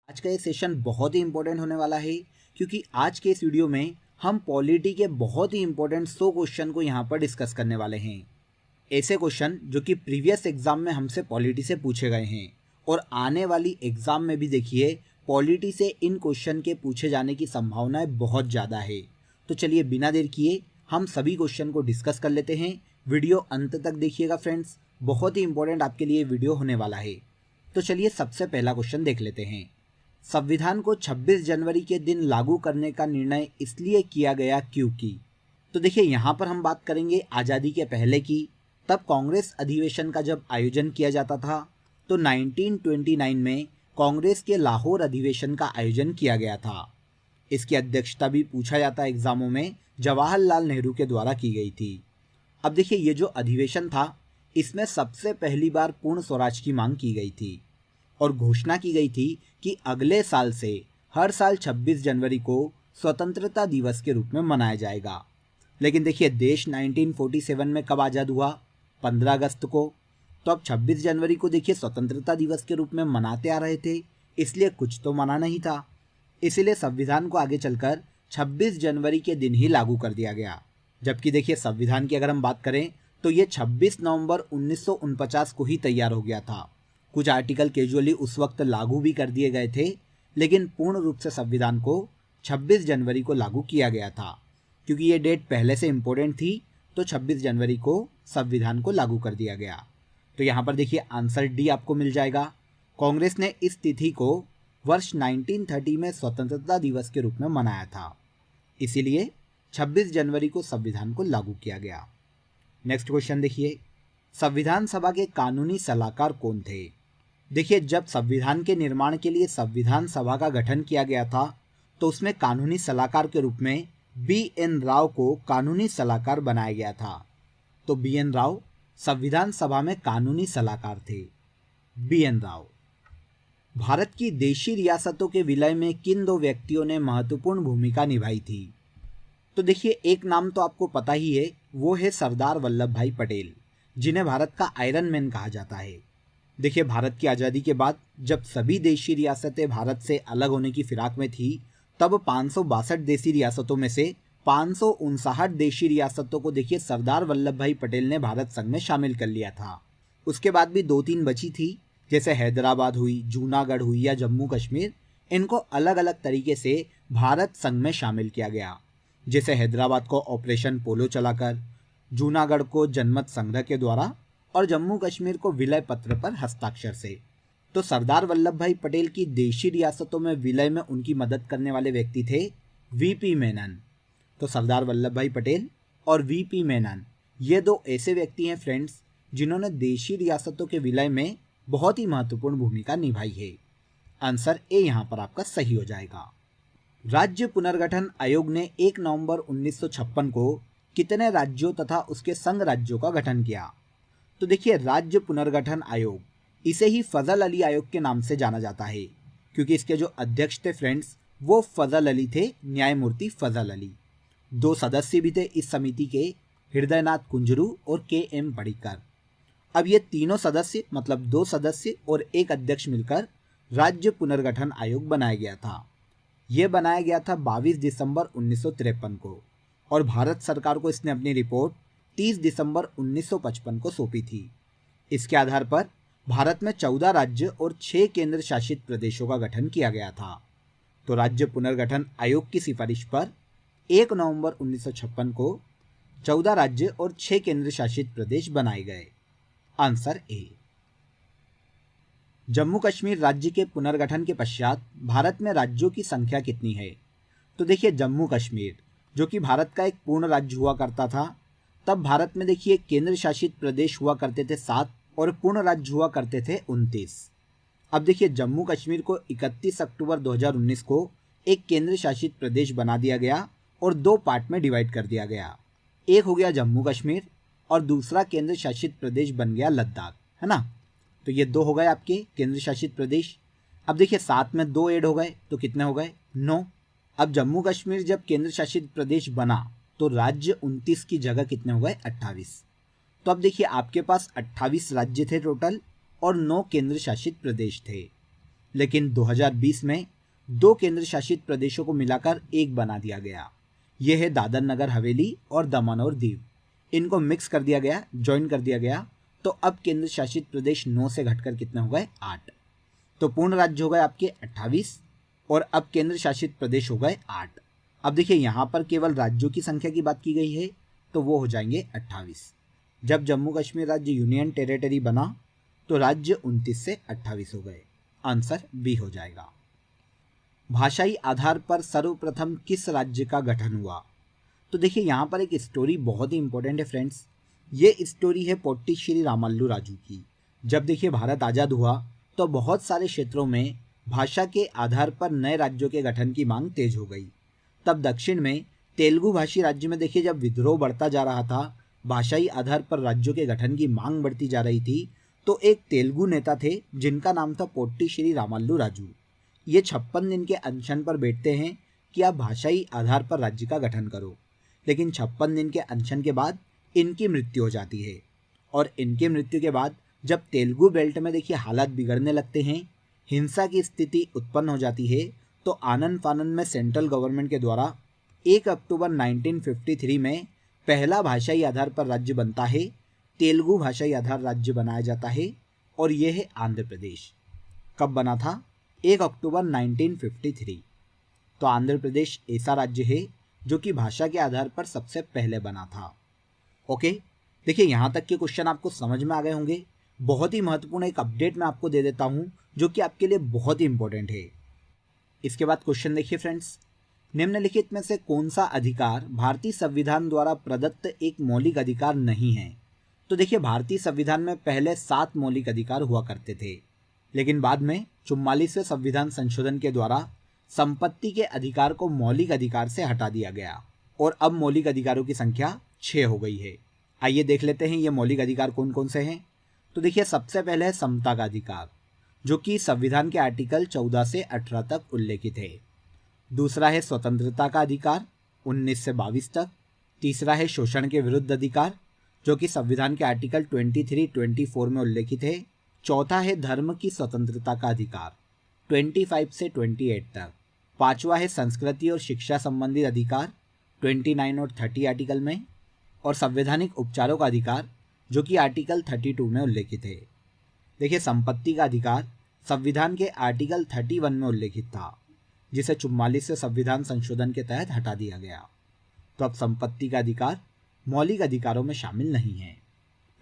आज का ये सेशन बहुत ही इंपॉर्टेंट होने वाला है क्योंकि आज के इस वीडियो में हम पॉलिटी के बहुत ही इंपॉर्टेंट 100 क्वेश्चन को यहाँ पर डिस्कस करने वाले हैं। ऐसे क्वेश्चन जो कि प्रीवियस एग्जाम में हमसे पॉलिटी से पूछे गए हैं और आने वाली एग्जाम में भी देखिए पॉलिटी से इन क्वेश्चन के पूछे जाने की संभावनाएं बहुत ज़्यादा है। तो चलिए बिना देर किए हम सभी क्वेश्चन को डिस्कस कर लेते हैं। वीडियो अंत तक देखिएगा फ्रेंड्स, बहुत ही इंपॉर्टेंट आपके लिए वीडियो होने वाला है। तो चलिए सबसे पहला क्वेश्चन देख लेते हैं। संविधान को 26 जनवरी के दिन लागू करने का निर्णय इसलिए किया गया क्योंकि। तो देखिए यहाँ पर हम बात करेंगे आज़ादी के पहले की। तब कांग्रेस अधिवेशन का जब आयोजन किया जाता था तो 1929 में कांग्रेस के लाहौर अधिवेशन का आयोजन किया गया था। इसकी अध्यक्षता भी पूछा जाता है एग्जामों में, जवाहरलाल नेहरू के द्वारा की गई थी। अब देखिए ये जो अधिवेशन था इसमें सबसे पहली बार पूर्ण स्वराज की मांग की गई थी और घोषणा की गई थी कि अगले साल से हर साल 26 जनवरी को स्वतंत्रता दिवस के रूप में मनाया जाएगा। लेकिन देखिए देश 1947 में कब आज़ाद हुआ? 15 अगस्त को। तो अब 26 जनवरी को देखिए स्वतंत्रता दिवस के रूप में मनाते आ रहे थे, इसलिए कुछ तो मना नहीं था। इसीलिए संविधान को आगे चलकर 26 जनवरी के दिन ही लागू कर दिया गया। जबकि देखिए संविधान की अगर हम बात करें तो ये 26 नवंबर 1949 को ही तैयार हो गया था। कुछ आर्टिकल कैजुअली उस वक्त लागू भी कर दिए गए थे, लेकिन पूर्ण रूप से संविधान को 26 जनवरी को लागू किया गया था। क्योंकि ये डेट पहले से इम्पोर्टेंट थी तो 26 जनवरी को संविधान को लागू कर दिया गया। तो यहाँ पर देखिए आंसर डी आपको मिल जाएगा। कांग्रेस ने इस तिथि को वर्ष 1930 में स्वतंत्रता दिवस के रूप में मनाया था, इसीलिए 26 जनवरी को संविधान को लागू किया गया। नेक्स्ट क्वेश्चन देखिए, संविधान सभा के कानूनी सलाहकार कौन थे? देखिए जब संविधान के निर्माण के लिए संविधान सभा का गठन किया गया था तो उसमें कानूनी सलाहकार के रूप में बी.एन. राव को कानूनी सलाहकार बनाया गया था। तो बी.एन. राव संविधान सभा में कानूनी सलाहकार थे। बी.एन. राव। भारत की देशी रियासतों के विलय में किन दो व्यक्तियों ने महत्वपूर्ण भूमिका निभाई थी? तो देखिए एक नाम तो आपको पता ही है, वो है सरदार वल्लभ भाई पटेल, जिन्हें भारत का आयरन मैन कहा जाता है। देखिए भारत की आज़ादी के बाद जब सभी देशी रियासतें भारत से अलग होने की फिराक में थी, तब 562 देशी रियासतों में से 559 देशी रियासतों को देखिए सरदार वल्लभ भाई पटेल ने भारत संघ में शामिल कर लिया था। उसके बाद भी 2-3 बची थी, जैसे हैदराबाद हुई, जूनागढ़ हुई या जम्मू कश्मीर। इनको अलग अलग तरीके से भारत संघ में शामिल किया गया। जैसे हैदराबाद को ऑपरेशन पोलो चलाकर, जूनागढ़ को जनमत संग्रह के द्वारा और जम्मू कश्मीर को विलय पत्र पर हस्ताक्षर से। तो सरदार वल्लभ भाई पटेल की देशी रियासतों में विलय में उनकी मदद करने वाले व्यक्ति थे वीपी मेनन। तो सरदार वल्लभ भाई पटेल और वीपी मेनन ये दो ऐसे व्यक्ति हैं फ्रेंड्स जिन्होंने देशी रियासतों के विलय में बहुत ही महत्वपूर्ण भूमिका निभाई है। आंसर ए यहाँ पर आपका सही हो जाएगा। राज्य पुनर्गठन आयोग ने 1 नवंबर 1956 को कितने राज्यों तथा उसके संघ राज्यों का गठन किया? तो देखिए राज्य पुनर्गठन आयोग, इसे ही फजल अली आयोग के नाम से जाना जाता है, क्योंकि इसके जो अध्यक्ष थे फ्रेंड्स वो फजल अली थे, न्यायमूर्ति फजल अली। 2 सदस्य भी थे इस समिति के, हृदयनाथ कुंजरू और के.एम. पडिक्कर। अब ये तीनों सदस्य मतलब 2 सदस्य और 1 अध्यक्ष मिलकर राज्य पुनर्गठन आयोग बनाया गया था। ये बनाया गया था 22 दिसंबर 1953 को और भारत सरकार को इसने अपनी रिपोर्ट 30 दिसंबर 1955 को सौंपी थी। इसके आधार पर भारत में 14 राज्य और 6 केंद्र शासित प्रदेशों का गठन किया गया था। तो राज्य पुनर्गठन आयोग की सिफारिश पर 1 नवंबर 1956 को 14 राज्य और 6 केंद्र शासित प्रदेश बनाए गए। Answer A. जम्मू कश्मीर राज्य के पुनर्गठन के पश्चात भारत में राज्यों की संख्या कितनी है? तो देखिए जम्मू कश्मीर जो कि भारत का एक पूर्ण राज्य हुआ करता था, तब भारत में देखिए केंद्र शासित प्रदेश हुआ करते थे 7 और पूर्ण राज्य हुआ करते थे 29। अब देखिए जम्मू कश्मीर को 31 अक्टूबर 2019 को एक केंद्र शासित प्रदेश बना दिया गया और 2 पार्ट में डिवाइड कर दिया गया। एक हो गया जम्मू कश्मीर और दूसरा केंद्र शासित प्रदेश बन गया लद्दाख, है ना। तो ये 2 हो गए आपके केंद्र शासित प्रदेश। अब देखिए 7 में 2 ऐड हो गए तो कितने हो गए? 9। अब जम्मू कश्मीर जब केंद्र शासित प्रदेश बना तो राज्य 29 की जगह कितने हो गए? 28। तो अब देखिए आपके पास 28 राज्य थे टोटल और 9 केंद्र शासित प्रदेश थे। लेकिन 2020 में 2 केंद्र शासित प्रदेशों को मिलाकर एक बना दिया गया। यह है दादर नगर हवेली और दमन और दीव। इनको मिक्स कर दिया गया, ज्वाइन कर दिया गया, तो अब केंद्र शासित प्रदेश 9 से घटकर कितने हो गए? 8। तो पूर्ण राज्य हो गए आपके 28 और अब केंद्र शासित प्रदेश हो गए 8। अब देखिए यहाँ पर केवल राज्यों की संख्या की बात की गई है, तो वो हो जाएंगे 28। जब जम्मू कश्मीर राज्य यूनियन टेरिटरी बना तो राज्य 29 से 28 हो गए। आंसर बी हो जाएगा। भाषाई आधार पर सर्वप्रथम किस राज्य का गठन हुआ? तो देखिए यहाँ पर एक स्टोरी बहुत ही इंपॉर्टेंट है फ्रेंड्स। ये स्टोरी है पोट्टी श्री रामल्लू राजू की। जब देखिए भारत आज़ाद हुआ तो बहुत सारे क्षेत्रों में भाषा के आधार पर नए राज्यों के गठन की मांग तेज हो गई। तब दक्षिण में तेलुगु भाषी राज्य में देखिए जब विद्रोह बढ़ता जा रहा था, भाषाई आधार पर राज्यों के गठन की मांग बढ़ती जा रही थी, तो एक तेलुगु नेता थे जिनका नाम था पोट्टी श्री रामल्लू राजू। ये 56 दिन के अनशन पर बैठते हैं कि आप भाषाई आधार पर राज्य का गठन करो, लेकिन 56 दिन के अनशन के बाद इनकी मृत्यु हो जाती है। और इनकी मृत्यु के बाद जब तेलुगु बेल्ट में देखिए हालात बिगड़ने लगते हैं, हिंसा की स्थिति उत्पन्न हो जाती है, तो आनन फानन में सेंट्रल गवर्नमेंट के द्वारा 1 अक्टूबर 1953 में पहला भाषाई आधार पर राज्य बनता है, तेलुगु भाषाई आधार राज्य बनाया जाता है, और यह है आंध्र प्रदेश। कब बना था? 1 अक्टूबर 1953। तो आंध्र प्रदेश ऐसा राज्य है जो कि भाषा के आधार पर सबसे पहले बना था। ओके, देखिए यहाँ तक के क्वेश्चन आपको समझ में आ गए होंगे। बहुत ही महत्वपूर्ण एक अपडेट मैं आपको दे देता हूँ जो कि आपके लिए बहुत ही इंपॉर्टेंट है। इसके बाद क्वेश्चन देखिए फ्रेंड्स, निम्नलिखित में से कौन सा अधिकार भारतीय संविधान द्वारा प्रदत्त एक मौलिक अधिकार नहीं है? तो देखिए भारतीय संविधान में पहले 7 मौलिक अधिकार हुआ करते थे, लेकिन बाद में 44वें संविधान संशोधन के द्वारा संपत्ति के अधिकार को मौलिक अधिकार से हटा दिया गया और अब मौलिक अधिकारों की संख्या 6 हो गई है। आइए देख लेते हैं ये मौलिक अधिकार कौन कौन से हैं। तो देखिए सबसे पहले है समता का अधिकार, जो कि संविधान के आर्टिकल 14 से 18 तक उल्लेखित है। दूसरा है स्वतंत्रता का अधिकार 19 से 22 तक। तीसरा है शोषण के विरुद्ध अधिकार, जो कि संविधान के आर्टिकल 23-24 में उल्लेखित है। चौथा है धर्म की स्वतंत्रता का अधिकार 25 से 28 तक। पांचवा है संस्कृति और शिक्षा संबंधित अधिकार 29 और 30 आर्टिकल में, और संवैधानिक उपचारों का अधिकार जो कि आर्टिकल 32 में उल्लेखित है। देखिए संपत्ति का अधिकार संविधान के आर्टिकल 31 में उल्लेखित था, जिसे 44वें संविधान संशोधन के तहत हटा दिया गया। तो अब संपत्ति का अधिकार मौलिक अधिकारों में शामिल नहीं है।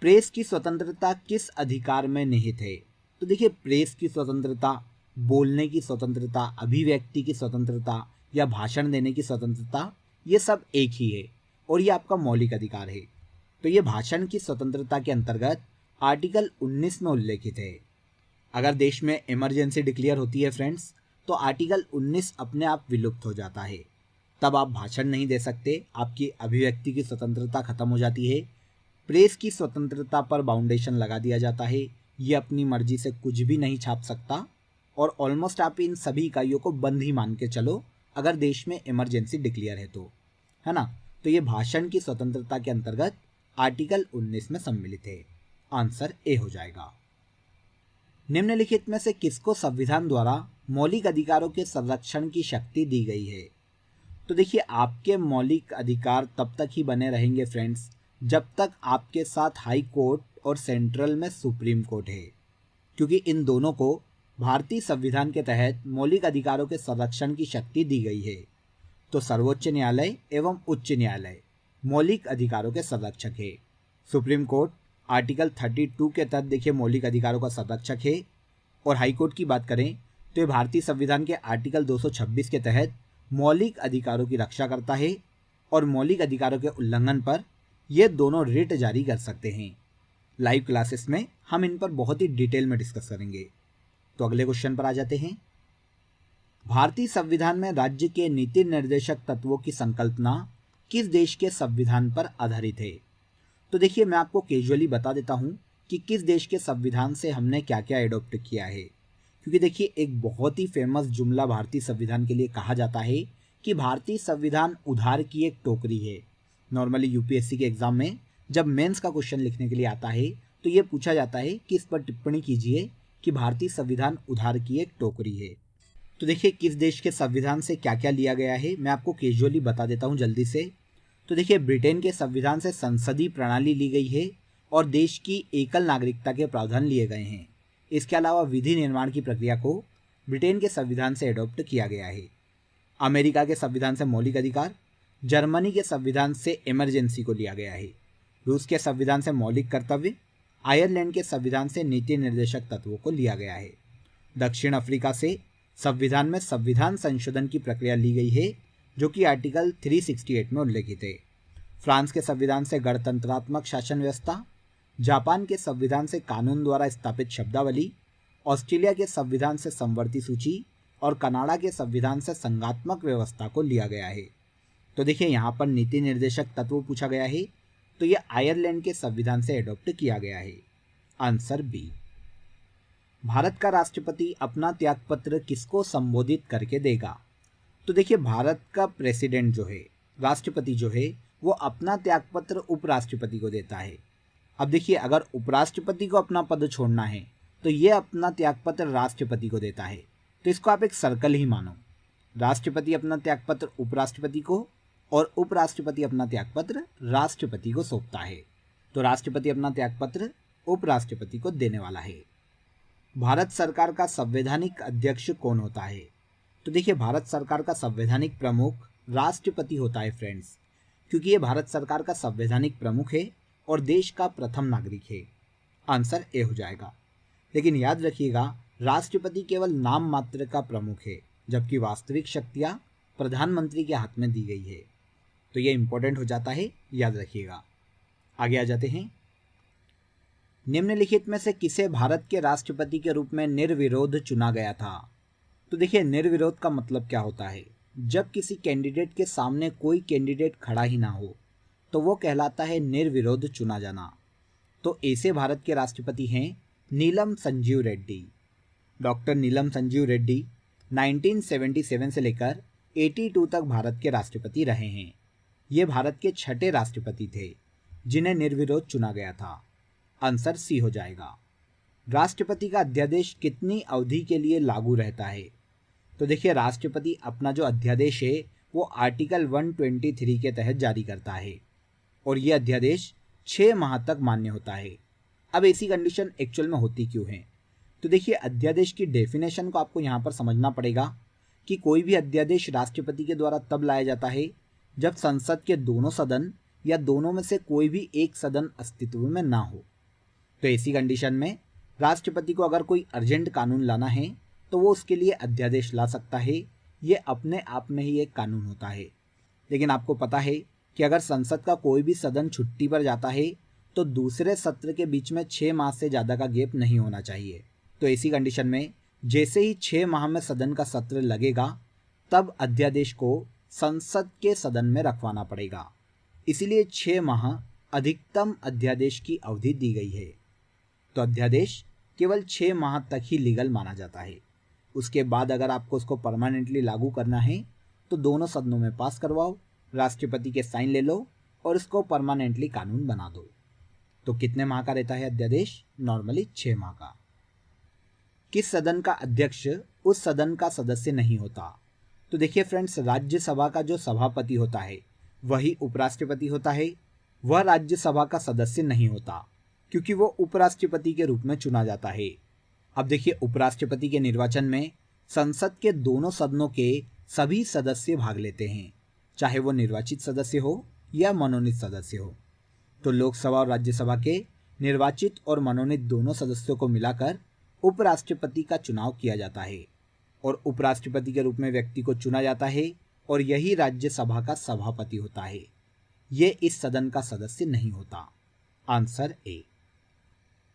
प्रेस की स्वतंत्रता किस अधिकार में निहित है? तो देखिए प्रेस की स्वतंत्रता, बोलने की स्वतंत्रता, अभिव्यक्ति की स्वतंत्रता या भाषण देने की स्वतंत्रता, ये सब एक ही है और ये आपका मौलिक अधिकार है। तो ये भाषण की स्वतंत्रता के अंतर्गत आर्टिकल 19 में उल्लेखित है। अगर देश में इमरजेंसी डिक्लेयर होती है फ्रेंड्स, तो आर्टिकल 19 अपने आप विलुप्त हो जाता है। तब आप भाषण नहीं दे सकते, आपकी अभिव्यक्ति की स्वतंत्रता खत्म हो जाती है। प्रेस की स्वतंत्रता पर बाउंडेशन लगा दिया जाता है, ये अपनी मर्जी से कुछ भी नहीं छाप सकता, और ऑलमोस्ट आप इन सभी इकाइयों को बंद ही मान के चलो अगर देश में इमरजेंसी डिक्लेयर है तो, है ना। तो ये भाषण की स्वतंत्रता के अंतर्गत आर्टिकल 19 में सम्मिलित है। आंसर ए हो जाएगा। निम्नलिखित में से किसको संविधान द्वारा मौलिक अधिकारों के संरक्षण की शक्ति दी गई है? तो देखिए आपके मौलिक अधिकार तब तक ही बने रहेंगे फ्रेंड्स जब तक आपके साथ हाई कोर्ट और सेंट्रल में सुप्रीम कोर्ट है, क्योंकि इन दोनों को भारतीय संविधान के तहत मौलिक अधिकारों के संरक्षण की शक्ति दी गई है। तो सर्वोच्च न्यायालय एवं उच्च न्यायालय मौलिक अधिकारों के संरक्षक है। सुप्रीम कोर्ट आर्टिकल 32 के तहत देखिए मौलिक अधिकारों का संरक्षक है, और हाईकोर्ट की बात करें तो ये भारतीय संविधान के आर्टिकल 226 के तहत मौलिक अधिकारों की रक्षा करता है, और मौलिक अधिकारों के उल्लंघन पर ये दोनों रिट जारी कर सकते हैं। लाइव क्लासेस में हम इन पर बहुत ही डिटेल में डिस्कस करेंगे। तो अगले क्वेश्चन पर आ जाते हैं। भारतीय संविधान में राज्य के नीति निर्देशक तत्वों की संकल्पना किस देश के संविधान पर आधारित है? तो देखिए मैं आपको कैजुअली बता देता हूँ कि किस देश के संविधान से हमने क्या क्या एडॉप्ट किया है, क्योंकि देखिए एक बहुत ही फेमस जुमला भारतीय संविधान के लिए कहा जाता है कि भारतीय संविधान उधार की एक टोकरी है। नॉर्मली यूपीएससी के एग्जाम में जब मेंस का क्वेश्चन लिखने के लिए आता है तो ये पूछा जाता है कि इस पर टिप्पणी कीजिए कि भारतीय संविधान उधार की एक टोकरी है। तो देखिए किस देश के संविधान से क्या क्या लिया गया है मैं आपको कैजुअली बता देता हूँ जल्दी से। तो देखिए ब्रिटेन के संविधान से संसदीय प्रणाली ली गई है और देश की एकल नागरिकता के प्रावधान लिए गए हैं। इसके अलावा विधि निर्माण की प्रक्रिया को ब्रिटेन के संविधान से एडॉप्ट किया गया है। अमेरिका के संविधान से मौलिक अधिकार, जर्मनी के संविधान से इमरजेंसी को लिया गया है। रूस के संविधान से मौलिक कर्तव्य, आयरलैंड के संविधान से नीति निर्देशक तत्वों को लिया गया है। दक्षिण अफ्रीका से संविधान में संविधान संशोधन की प्रक्रिया ली गई है जो कि आर्टिकल 368 में उल्लेखित है। फ्रांस के संविधान से गणतंत्रात्मक शासन व्यवस्था, जापान के संविधान से कानून द्वारा स्थापित शब्दावली, ऑस्ट्रेलिया के संविधान से समवर्ती सूची और कनाडा के संविधान से संघात्मक व्यवस्था को लिया गया है। तो देखिए यहाँ पर नीति निर्देशक तत्व पूछा गया है तो ये आयरलैंड के संविधान से एडॉप्ट किया गया है। Answer B. भारत का राष्ट्रपति अपना त्यागपत्र किसको संबोधित करके देगा? तो देखिए भारत का प्रेसिडेंट जो है, राष्ट्रपति जो है, वो अपना त्यागपत्र उपराष्ट्रपति को देता है। अब देखिए अगर उपराष्ट्रपति को अपना पद छोड़ना है तो ये अपना त्यागपत्र राष्ट्रपति को देता है। तो इसको आप एक सर्कल ही मानो। राष्ट्रपति अपना त्यागपत्र उपराष्ट्रपति को और उपराष्ट्रपति अपना त्यागपत्र राष्ट्रपति को सौंपता है। तो राष्ट्रपति अपना त्यागपत्र उपराष्ट्रपति को देने वाला है। भारत सरकार का संवैधानिक अध्यक्ष कौन होता है? तो देखिए भारत सरकार का संवैधानिक प्रमुख राष्ट्रपति होता है फ्रेंड्स, क्योंकि ये भारत सरकार का संवैधानिक प्रमुख है और देश का प्रथम नागरिक है। आंसर ए हो जाएगा। लेकिन याद रखिएगा राष्ट्रपति केवल नाम मात्र का प्रमुख है जबकि वास्तविक शक्तियां प्रधानमंत्री के हाथ में दी गई है। तो ये इंपॉर्टेंट हो जाता है, याद रखिएगा। आगे आ जाते हैं। निम्नलिखित में से किसे भारत के राष्ट्रपति के रूप में निर्विरोध चुना गया था? तो देखिए निर्विरोध का मतलब क्या होता है? जब किसी कैंडिडेट के सामने कोई कैंडिडेट खड़ा ही ना हो तो वो कहलाता है निर्विरोध चुना जाना। तो ऐसे भारत के राष्ट्रपति हैं नीलम संजीव रेड्डी। डॉक्टर नीलम संजीव रेड्डी 1977 से लेकर 82 तक भारत के राष्ट्रपति रहे हैं। ये भारत के छठे राष्ट्रपति थे जिन्हें निर्विरोध चुना गया था। आंसर सी हो जाएगा। राष्ट्रपति का अध्यादेश कितनी अवधि के लिए लागू रहता है? तो देखिए राष्ट्रपति अपना जो अध्यादेश है वो आर्टिकल 123 के तहत जारी करता है और ये अध्यादेश 6 माह तक मान्य होता है। अब ऐसी कंडीशन एक्चुअल में होती क्यों है? तो देखिए अध्यादेश की डेफिनेशन को आपको यहाँ पर समझना पड़ेगा कि कोई भी अध्यादेश राष्ट्रपति के द्वारा तब लाया जाता है जब संसद के दोनों सदन या दोनों में से कोई भी एक सदन अस्तित्व में ना हो। तो ऐसी कंडीशन में राष्ट्रपति को अगर कोई अर्जेंट कानून लाना है तो वो उसके लिए अध्यादेश ला सकता है। ये अपने आप में ही एक कानून होता है। लेकिन आपको पता है कि अगर संसद का कोई भी सदन छुट्टी पर जाता है तो दूसरे सत्र के बीच में 6 माह से ज़्यादा का गैप नहीं होना चाहिए। तो ऐसी कंडीशन में जैसे ही 6 माह में सदन का सत्र लगेगा तब अध्यादेश को संसद के सदन में रखवाना पड़ेगा। इसीलिए 6 माह अधिकतम अध्यादेश की अवधि दी गई है। तो अध्यादेश केवल 6 माह तक ही लीगल माना जाता है। उसके बाद अगर आपको उसको परमानेंटली लागू करना है तो दोनों सदनों में पास करवाओ, राष्ट्रपति के साइन ले लो और इसको परमानेंटली कानून बना दो। तो कितने माह का रहता है अध्यादेश? नॉर्मली 6 माह का। किस सदन का अध्यक्ष उस सदन का सदस्य नहीं होता? तो देखिए फ्रेंड्स राज्यसभा का जो सभापति होता है वही उपराष्ट्रपति होता है। वह राज्यसभा का सदस्य नहीं होता क्योंकि वो उपराष्ट्रपति के रूप में चुना जाता है। अब देखिए उपराष्ट्रपति के निर्वाचन में संसद के दोनों सदनों के सभी सदस्य भाग लेते हैं, चाहे वो निर्वाचित सदस्य हो या मनोनीत सदस्य हो। तो लोकसभा और राज्यसभा के निर्वाचित और मनोनीत दोनों सदस्यों को मिलाकर उपराष्ट्रपति का चुनाव किया जाता है और उपराष्ट्रपति के रूप में व्यक्ति को चुना जाता है और यही राज्यसभा का सभापति होता है। ये इस सदन का सदस्य नहीं होता। Answer A.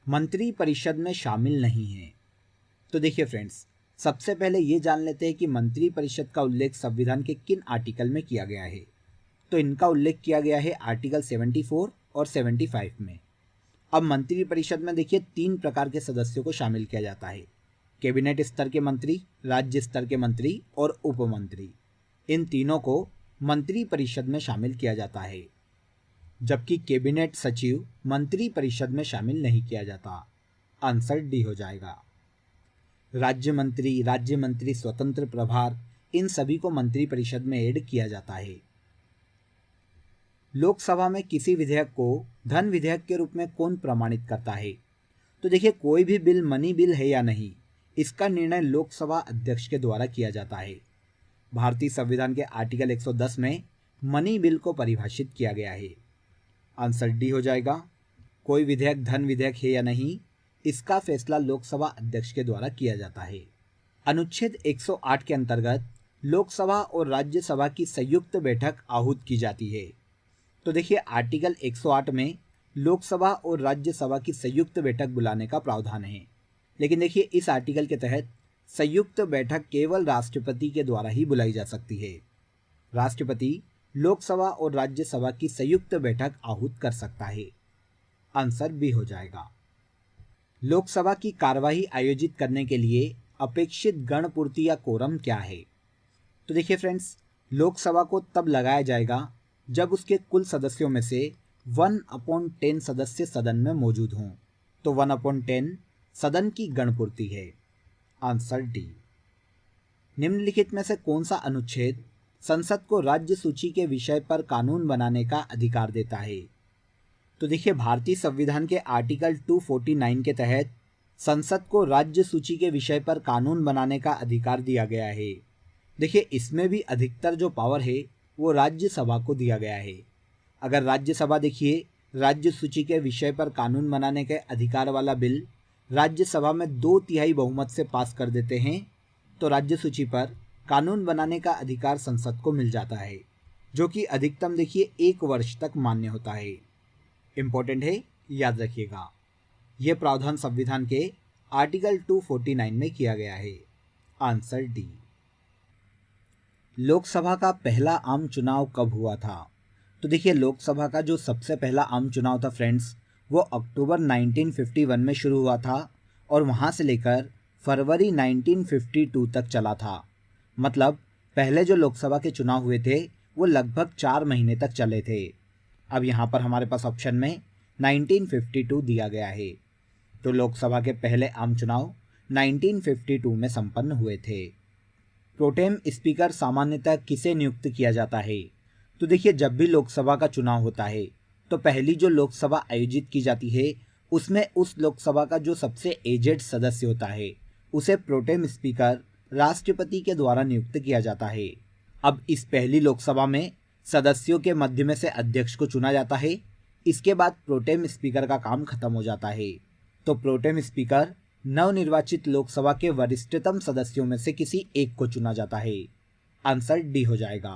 मंत्री परिषद में शामिल नहीं है। तो देखिए फ्रेंड्स सबसे पहले ये जान लेते हैं कि मंत्री परिषद का उल्लेख संविधान के किन आर्टिकल में किया गया है। तो इनका उल्लेख किया गया है आर्टिकल 74 और 75 में। अब मंत्री परिषद में देखिए 3 प्रकार के सदस्यों को शामिल किया जाता है। कैबिनेट स्तर के मंत्री, राज्य स्तर के मंत्री और उपमंत्री। इन तीनों को मंत्री परिषद में शामिल किया जाता है, जबकि कैबिनेट सचिव मंत्री परिषद में शामिल नहीं किया जाता। आंसर डी हो जाएगा। राज्य मंत्री स्वतंत्र प्रभार, इन सभी को मंत्री परिषद में ऐड किया जाता है। लोकसभा में किसी विधेयक को धन विधेयक के रूप में कौन प्रमाणित करता है? तो देखिए, कोई भी बिल मनी बिल है या नहीं, इसका निर्णय लोकसभा अध्यक्ष के द्वारा किया जाता है। भारतीय संविधान के आर्टिकल 110 में मनी बिल को परिभाषित किया गया है। आंसर डी हो जाएगा। कोई विधेयक धन विधेयक है या नहीं, इसका फैसला लोकसभा अध्यक्ष के द्वारा किया जाता है। अनुच्छेद 108 के अंतर्गत लोकसभा और राज्यसभा की संयुक्त बैठक आहूत की जाती है। तो देखिए, आर्टिकल 108 में लोकसभा और राज्यसभा की संयुक्त बैठक बुलाने का प्रावधान है। लेकिन देखिए, इस आर्टिकल के तहत संयुक्त बैठक केवल राष्ट्रपति के द्वारा ही बुलाई जा सकती है। राष्ट्रपति लोकसभा और राज्यसभा की संयुक्त बैठक आहूत कर सकता है। आंसर बी हो जाएगा। लोकसभा की कार्यवाही आयोजित करने के लिए अपेक्षित गणपूर्ति या कोरम क्या है? तो देखिए फ्रेंड्स, लोकसभा को तब लगाया जाएगा जब उसके कुल सदस्यों में से 1/10 सदस्य सदन में मौजूद हों। तो 1/10 सदन की गणपूर्ति है। Answer D. निम्नलिखित में से कौन सा अनुच्छेद संसद को राज्य सूची के विषय पर कानून बनाने का अधिकार देता है? तो देखिए, भारतीय संविधान के आर्टिकल 249 के तहत संसद को राज्य सूची के विषय पर कानून बनाने का अधिकार दिया गया है। देखिए, इसमें भी अधिकतर जो पावर है वो राज्यसभा को दिया गया है। अगर राज्यसभा देखिए राज्य सूची के विषय पर कानून बनाने के अधिकार वाला बिल राज्यसभा में 2/3 बहुमत से पास कर देते हैं, तो राज्य सूची पर कानून बनाने का अधिकार संसद को मिल जाता है, जो कि अधिकतम देखिए 1 वर्ष तक मान्य होता है। इम्पोर्टेंट है, याद रखिएगा। यह प्रावधान संविधान के आर्टिकल 249 में किया गया है। Answer D. लोकसभा का पहला आम चुनाव कब हुआ था? तो देखिए, लोकसभा का जो सबसे पहला आम चुनाव था फ्रेंड्स, वो अक्टूबर 1951 में शुरू हुआ था और वहाँ से लेकर फरवरी 1952 तक चला था। मतलब पहले जो लोकसभा के चुनाव हुए थे वो लगभग 4 महीने तक चले थे। अब यहाँ पर हमारे पास ऑप्शन में 1952 दिया गया है। तो लोकसभा के पहले आम चुनाव 1952 में संपन्न हुए थे। प्रोटेम स्पीकर सामान्यतः किसे नियुक्त किया जाता है? तो देखिए, जब भी लोकसभा का चुनाव होता है तो पहली जो लोकसभा आयोजित की जाती है उसमें उस लोकसभा का जो सबसे एजेड सदस्य होता है उसे प्रोटेम स्पीकर राष्ट्रपति के द्वारा नियुक्त किया जाता है। अब इस पहली लोकसभा में सदस्यों के मध्य में से अध्यक्ष को चुना जाता है। इसके बाद प्रोटेम स्पीकर का काम खत्म हो जाता है। तो प्रोटेम स्पीकर नवनिर्वाचित लोकसभा के वरिष्ठतम सदस्यों में से किसी एक को चुना जाता है। आंसर डी हो जाएगा।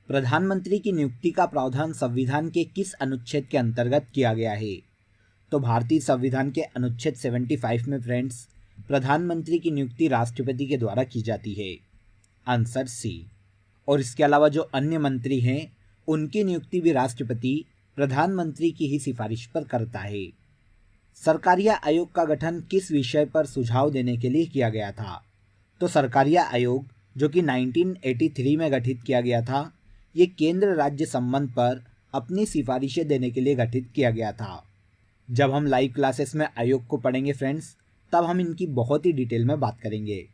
प्रधानमंत्री की नियुक्ति का प्रावधान संविधान के किस अनुच्छेद के अंतर्गत किया गया है? तो भारतीय संविधान के अनुच्छेद 75 में फ्रेंड्स प्रधानमंत्री की नियुक्ति राष्ट्रपति के द्वारा की जाती है। Answer C. और इसके अलावा जो अन्य मंत्री हैं उनकी नियुक्ति भी राष्ट्रपति प्रधानमंत्री की ही सिफारिश पर करता है। सरकारिया आयोग का गठन किस विषय पर सुझाव देने के लिए किया गया था? तो सरकारिया आयोग जो कि 1983 में गठित किया गया था, ये केंद्र राज्य संबंध पर अपनी सिफारिशें देने के लिए गठित किया गया था। जब हम लाइव क्लासेस में आयोग को पढ़ेंगे फ्रेंड्स, तब हम इनकी बहुत ही डिटेल में बात करेंगे।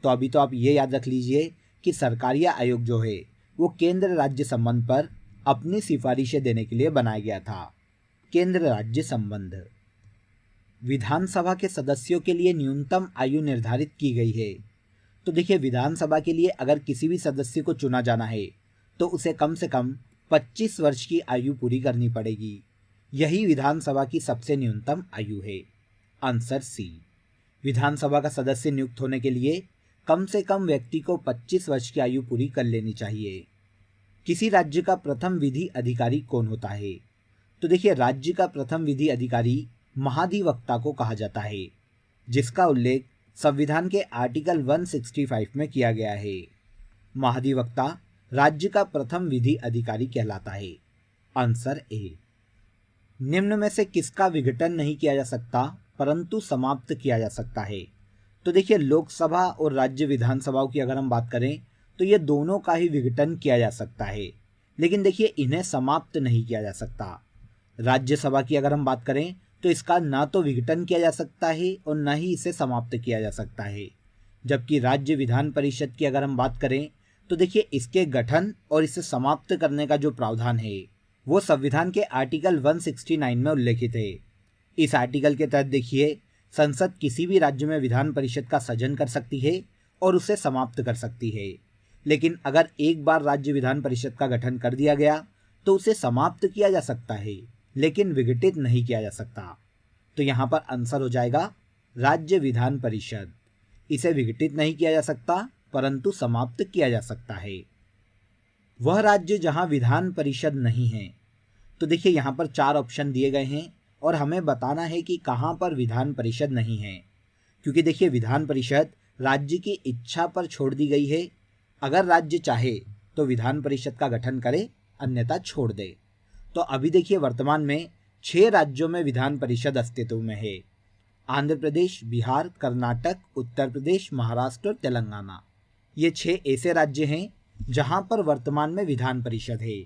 तो अभी तो आप ये याद रख लीजिए कि सरकारिया आयोग जो है वो केंद्र राज्य संबंध पर अपनी सिफारिशें देने के लिए बनाया गया था। केंद्र राज्य संबंध। विधानसभा के सदस्यों के लिए न्यूनतम आयु निर्धारित की गई है। तो देखिए, विधानसभा के लिए अगर किसी भी सदस्य को चुना जाना है तो उसे कम से कम 25 वर्ष की आयु पूरी करनी पड़ेगी। यही विधानसभा की सबसे न्यूनतम आयु है। आंसर सी। विधानसभा का सदस्य नियुक्त होने के लिए कम से कम व्यक्ति को 25 वर्ष की आयु पूरी कर लेनी चाहिए। किसी राज्य का प्रथम विधि अधिकारी कौन होता है? तो देखिए, राज्य का प्रथम विधि अधिकारी महाधिवक्ता को कहा जाता है, जिसका उल्लेख संविधान के आर्टिकल 165 में किया गया है। महाधिवक्ता राज्य का प्रथम विधि अधिकारी कहलाता है। Answer A. निम्न में से किसका विघटन नहीं किया जा सकता परंतु समाप्त किया जा सकता है? तो देखिए, लोकसभा और राज्य विधानसभाओं की अगर हम बात करें तो ये दोनों का ही विघटन किया जा सकता है, लेकिन देखिए इन्हें समाप्त नहीं किया जा सकता। राज्यसभा की अगर हम बात करें तो इसका ना तो विघटन किया जा सकता है और ना ही इसे समाप्त किया जा सकता है। जबकि राज्य विधान परिषद की अगर हम बात करें तो देखिए इसके गठन और इसे समाप्त करने का जो प्रावधान है वो संविधान के आर्टिकल 169 में उल्लेखित है। इस आर्टिकल के तहत देखिए संसद किसी भी राज्य में विधान परिषद का सृजन कर सकती है और उसे समाप्त कर सकती है, लेकिन अगर एक बार राज्य विधान परिषद का गठन कर दिया गया तो उसे समाप्त किया जा सकता है लेकिन विघटित नहीं किया जा सकता। तो यहाँ पर आंसर हो जाएगा राज्य विधान परिषद। इसे विघटित नहीं किया जा सकता परंतु समाप्त किया जा सकता है। वह राज्य जहाँ विधान परिषद नहीं है, तो देखिए यहाँ पर 4 ऑप्शन दिए गए हैं और हमें बताना है कि कहाँ पर विधान परिषद नहीं है। क्योंकि देखिए विधान परिषद राज्य की इच्छा पर छोड़ दी गई है। अगर राज्य चाहे तो विधान परिषद का गठन करे, अन्यथा छोड़ दे। तो अभी देखिए वर्तमान में 6 राज्यों में विधान परिषद अस्तित्व में है। आंध्र प्रदेश, बिहार, कर्नाटक, उत्तर प्रदेश, महाराष्ट्र और तेलंगाना। ये 6 ऐसे राज्य हैं जहां पर वर्तमान में विधान परिषद है।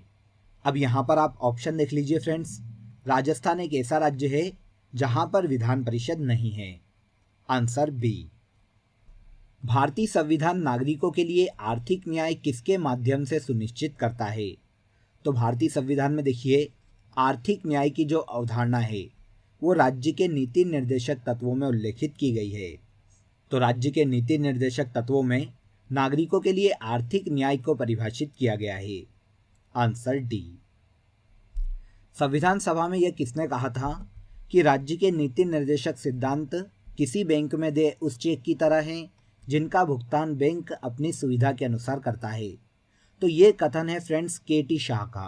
अब यहाँ पर आप ऑप्शन देख लीजिए फ्रेंड्स। राजस्थान एक ऐसा राज्य है जहां पर विधान परिषद नहीं है। Answer B. भारतीय संविधान नागरिकों के लिए आर्थिक न्याय किसके माध्यम से सुनिश्चित करता है? तो भारतीय संविधान में देखिए आर्थिक न्याय की जो अवधारणा है वो राज्य के नीति निर्देशक तत्वों में उल्लेखित की गई है। तो राज्य के नीति निर्देशक तत्वों में नागरिकों के लिए आर्थिक न्याय को परिभाषित किया गया है। Answer D. संविधान सभा में यह किसने कहा था कि राज्य के नीति निर्देशक सिद्धांत किसी बैंक में दे उस चेक की तरह हैं जिनका भुगतान बैंक अपनी सुविधा के अनुसार करता है? तो ये कथन है फ्रेंड्स के.टी. शाह का।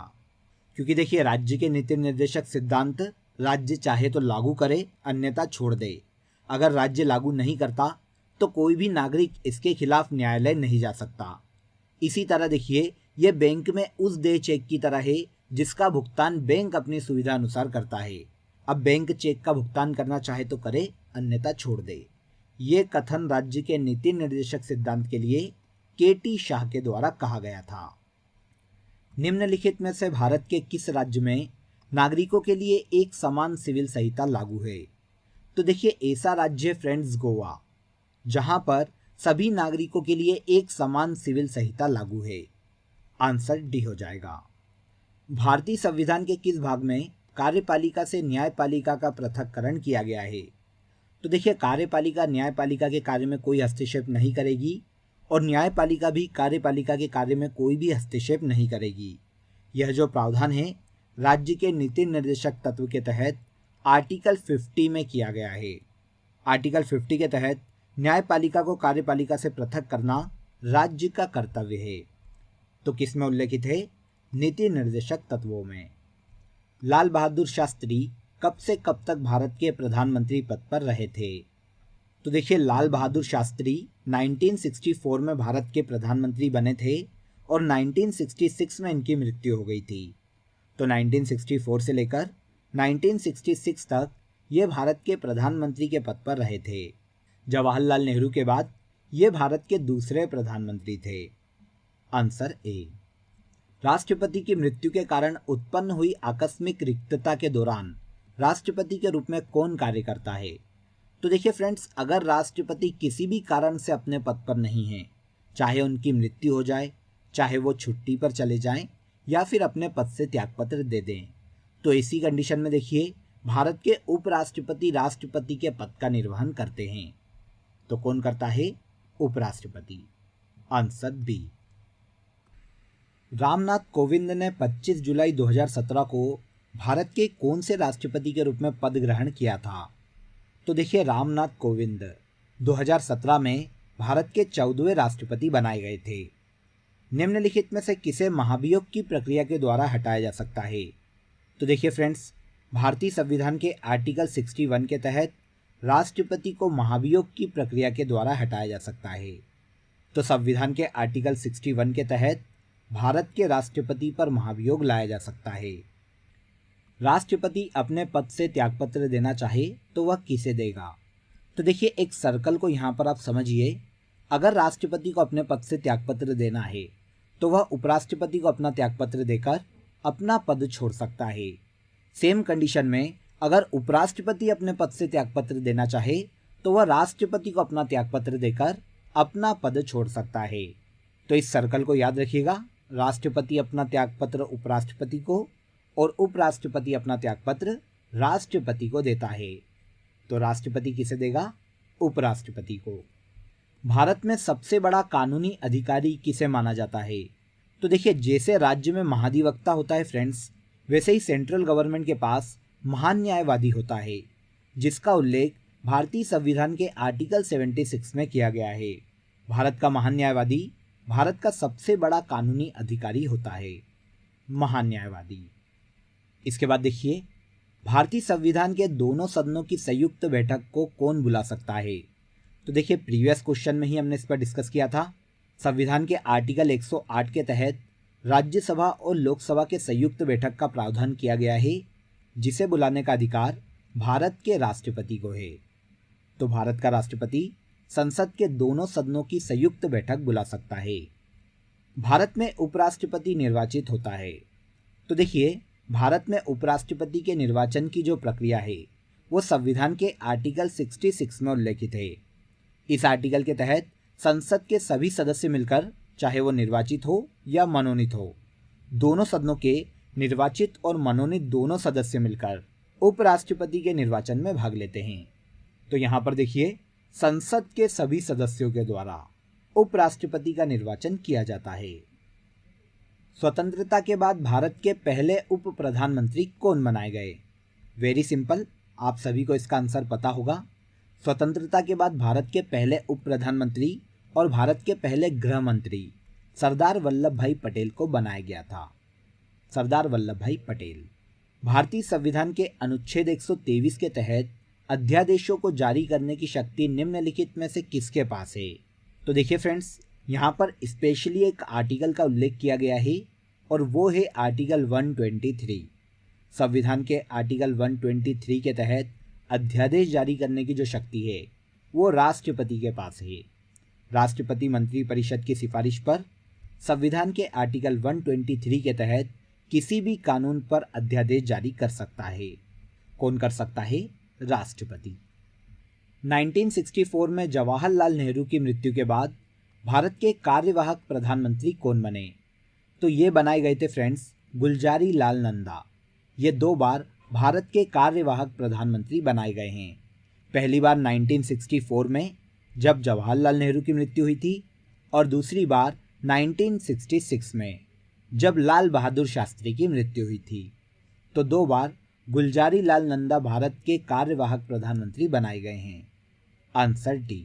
क्योंकि देखिए राज्य के नीति निर्देशक सिद्धांत राज्य चाहे तो लागू करे, अन्यथा छोड़ दे। अगर राज्य लागू नहीं करता तो कोई भी नागरिक इसके खिलाफ न्यायालय नहीं जा सकता। इसी तरह देखिए ये बैंक में उस देय चेक की तरह है जिसका भुगतान बैंक अपनी सुविधा अनुसार करता है। अब बैंक चेक का भुगतान करना चाहे तो करे, अन्यथा छोड़ दे। ये कथन राज्य के नीति निर्देशक सिद्धांत के लिए के.टी. शाह के द्वारा कहा गया था। निम्नलिखित में से भारत के किस राज्य में नागरिकों के लिए एक समान सिविल संहिता लागू है? तो देखिए ऐसा राज्य है फ्रेंड्स गोवा, जहां पर सभी नागरिकों के लिए एक समान सिविल संहिता लागू है। आंसर डी हो जाएगा। भारतीय संविधान के किस भाग में कार्यपालिका से न्यायपालिका का पृथक्करण किया गया है? तो देखिए कार्यपालिका न्यायपालिका के कार्य में कोई हस्तक्षेप नहीं करेगी और न्यायपालिका भी कार्यपालिका के कार्य में कोई भी हस्तक्षेप नहीं करेगी। यह जो प्रावधान है राज्य के नीति निर्देशक तत्व के तहत आर्टिकल 50 में किया गया है। आर्टिकल 50 के तहत न्यायपालिका को कार्यपालिका से पृथक करना राज्य का कर्तव्य है। तो किस में उल्लेखित है? नीति निर्देशक तत्वों में। लाल बहादुर शास्त्री कब से कब तक भारत के प्रधानमंत्री पद पर रहे थे? तो देखिए लाल बहादुर शास्त्री 1964 में भारत के प्रधानमंत्री बने थे और 1966 में इनकी मृत्यु हो गई थी। तो 1964 से लेकर 1966 तक ये भारत के प्रधानमंत्री के पद पर रहे थे। जवाहरलाल नेहरू के बाद ये भारत के दूसरे प्रधानमंत्री थे। Answer A. राष्ट्रपति की मृत्यु के कारण उत्पन्न हुई आकस्मिक रिक्तता के दौरान राष्ट्रपति के रूप में कौन कार्य करता है? तो देखिए फ्रेंड्स अगर राष्ट्रपति किसी भी कारण से अपने पद पर नहीं है, चाहे उनकी मृत्यु हो जाए, चाहे वो छुट्टी पर चले जाएं या फिर अपने पद से त्यागपत्र दे दें, तो इसी कंडीशन में देखिए भारत के उपराष्ट्रपति राष्ट्रपति के पद का निर्वहन करते हैं। तो कौन करता है? उपराष्ट्रपति। Answer B. रामनाथ कोविंद ने 25 जुलाई 2017 को भारत के कौन से राष्ट्रपति के रूप में पद ग्रहण किया था? तो देखिए रामनाथ कोविंद 2017 में भारत के 14वें राष्ट्रपति बनाए गए थे। निम्नलिखित में से किसे महाभियोग की प्रक्रिया के द्वारा हटाया जा सकता है? तो देखिए फ्रेंड्स भारतीय संविधान के आर्टिकल 61 के तहत राष्ट्रपति को महाभियोग की प्रक्रिया के द्वारा हटाया जा सकता है। तो संविधान के आर्टिकल 61 के तहत भारत के राष्ट्रपति पर महाभियोग लाया जा सकता है। राष्ट्रपति अपने पद से त्यागपत्र देना चाहे तो वह किसे देगा? तो देखिए एक सर्कल को यहाँ पर आप समझिए। अगर राष्ट्रपति को अपने पद से त्यागपत्र देना है तो वह उपराष्ट्रपति को अपना त्यागपत्र देकर अपना पद छोड़ सकता है। सेम कंडीशन में अगर उपराष्ट्रपति अपने पद से त्यागपत्र देना चाहे तो वह राष्ट्रपति को अपना त्यागपत्र देकर अपना पद छोड़ सकता है। तो इस सर्कल को याद रखिएगा, राष्ट्रपति अपना त्यागपत्र उपराष्ट्रपति को और उपराष्ट्रपति अपना त्यागपत्र राष्ट्रपति को देता है। तो राष्ट्रपति किसे देगा? उपराष्ट्रपति को। भारत में सबसे बड़ा कानूनी अधिकारी किसे माना जाता है? तो देखिए, जैसे राज्य में महाधिवक्ता होता है फ्रेंड्स, वैसे ही सेंट्रल गवर्नमेंट के पास महान न्यायवादी होता है, जिसका उल्लेख भारतीय संविधान के आर्टिकल 76 में किया गया है। भारत का महान न्यायवादी भारत का सबसे बड़ा कानूनी अधिकारी होता है, महान न्यायवादी। इसके बाद देखिए, भारतीय संविधान के दोनों सदनों की संयुक्त बैठक को कौन बुला सकता है? तो देखिए, प्रीवियस क्वेश्चन में ही हमने इस पर डिस्कस किया था। संविधान के आर्टिकल 108 के तहत राज्यसभा और लोकसभा के संयुक्त बैठक का प्रावधान किया गया है, जिसे बुलाने का अधिकार भारत के राष्ट्रपति को है। तो भारत का राष्ट्रपति संसद के दोनों सदनों की संयुक्त बैठक बुला सकता है। भारत में उपराष्ट्रपति निर्वाचित होता है। तो देखिए, भारत में उपराष्ट्रपति के निर्वाचन की जो प्रक्रिया है वो संविधान के आर्टिकल 66 में उल्लेखित है। इस आर्टिकल के तहत संसद के सभी सदस्य मिलकर, चाहे वो निर्वाचित हो या मनोनीत हो, दोनों सदनों के निर्वाचित और मनोनीत दोनों सदस्य मिलकर उपराष्ट्रपति के निर्वाचन में भाग लेते हैं। तो यहाँ पर देखिए, संसद के सभी सदस्यों के द्वारा उपराष्ट्रपति का निर्वाचन किया जाता है। स्वतंत्रता के बाद भारत के पहले उप प्रधानमंत्री कौन बनाए गए? वेरी सिंपल, आप सभी को इसका आंसर पता होगा। स्वतंत्रता के बाद भारत के पहले उप प्रधानमंत्री और भारत के पहले गृह मंत्री सरदार वल्लभ भाई पटेल को बनाया गया था। सरदार वल्लभ भाई पटेल। भारतीय संविधान के अनुच्छेद 123 के तहत अध्यादेशों को जारी करने की शक्ति निम्नलिखित में से किसके पास है? तो देखिए फ्रेंड्स, यहाँ पर स्पेशली एक आर्टिकल का उल्लेख किया गया है और वो है आर्टिकल 123। संविधान के आर्टिकल 123 के तहत अध्यादेश जारी करने की जो शक्ति है वो राष्ट्रपति के पास है। राष्ट्रपति मंत्रिपरिषद की सिफारिश पर संविधान के आर्टिकल 123 के तहत किसी भी कानून पर अध्यादेश जारी कर सकता है। कौन कर सकता है? राष्ट्रपति। 1964 में जवाहरलाल नेहरू की मृत्यु के बाद भारत के कार्यवाहक प्रधानमंत्री कौन बने? तो ये बनाए गए थे फ्रेंड्स गुलजारी लाल नंदा। ये 2 बार भारत के कार्यवाहक प्रधानमंत्री बनाए गए हैं। पहली बार 1964 में जब जवाहरलाल नेहरू की मृत्यु हुई थी और दूसरी बार 1966 में जब लाल बहादुर शास्त्री की मृत्यु हुई थी। तो 2 बार गुलजारी लाल नंदा भारत के कार्यवाहक प्रधानमंत्री बनाए गए हैं। Answer D.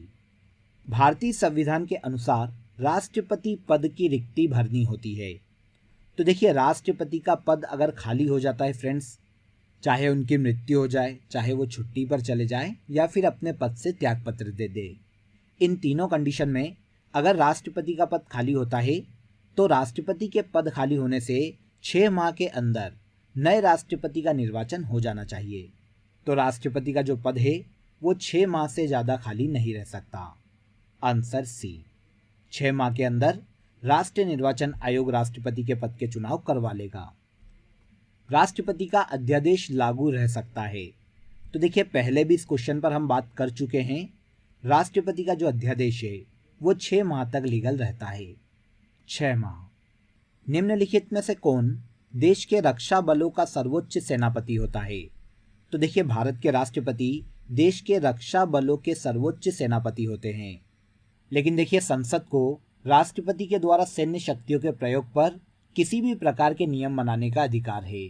भारतीय संविधान के अनुसार राष्ट्रपति पद की रिक्ति भरनी होती है। तो देखिए, राष्ट्रपति का पद अगर खाली हो जाता है फ्रेंड्स, चाहे उनकी मृत्यु हो जाए, चाहे वो छुट्टी पर चले जाएं या फिर अपने पद से त्यागपत्र दे दे, इन तीनों कंडीशन में अगर राष्ट्रपति का पद खाली होता है तो राष्ट्रपति के पद खाली होने से 6 माह के अंदर नए राष्ट्रपति का निर्वाचन हो जाना चाहिए। तो राष्ट्रपति का जो पद है वो 6 माह से ज़्यादा खाली नहीं रह सकता। Answer C. 6 माह के अंदर राष्ट्रीय निर्वाचन आयोग राष्ट्रपति के पद के चुनाव करवा लेगा। राष्ट्रपति का अध्यादेश लागू रह सकता है। तो देखिए, पहले भी इस क्वेश्चन पर हम बात कर चुके हैं। राष्ट्रपति का जो अध्यादेश है वो 6 माह तक लीगल रहता है। 6 माह। निम्नलिखित में से कौन देश के रक्षा बलों का सर्वोच्च सेनापति होता है? तो देखिए, भारत के राष्ट्रपति देश के रक्षा बलों के सर्वोच्च सेनापति होते हैं। लेकिन देखिए, संसद को राष्ट्रपति के द्वारा सैन्य शक्तियों के प्रयोग पर किसी भी प्रकार के नियम बनाने का अधिकार है।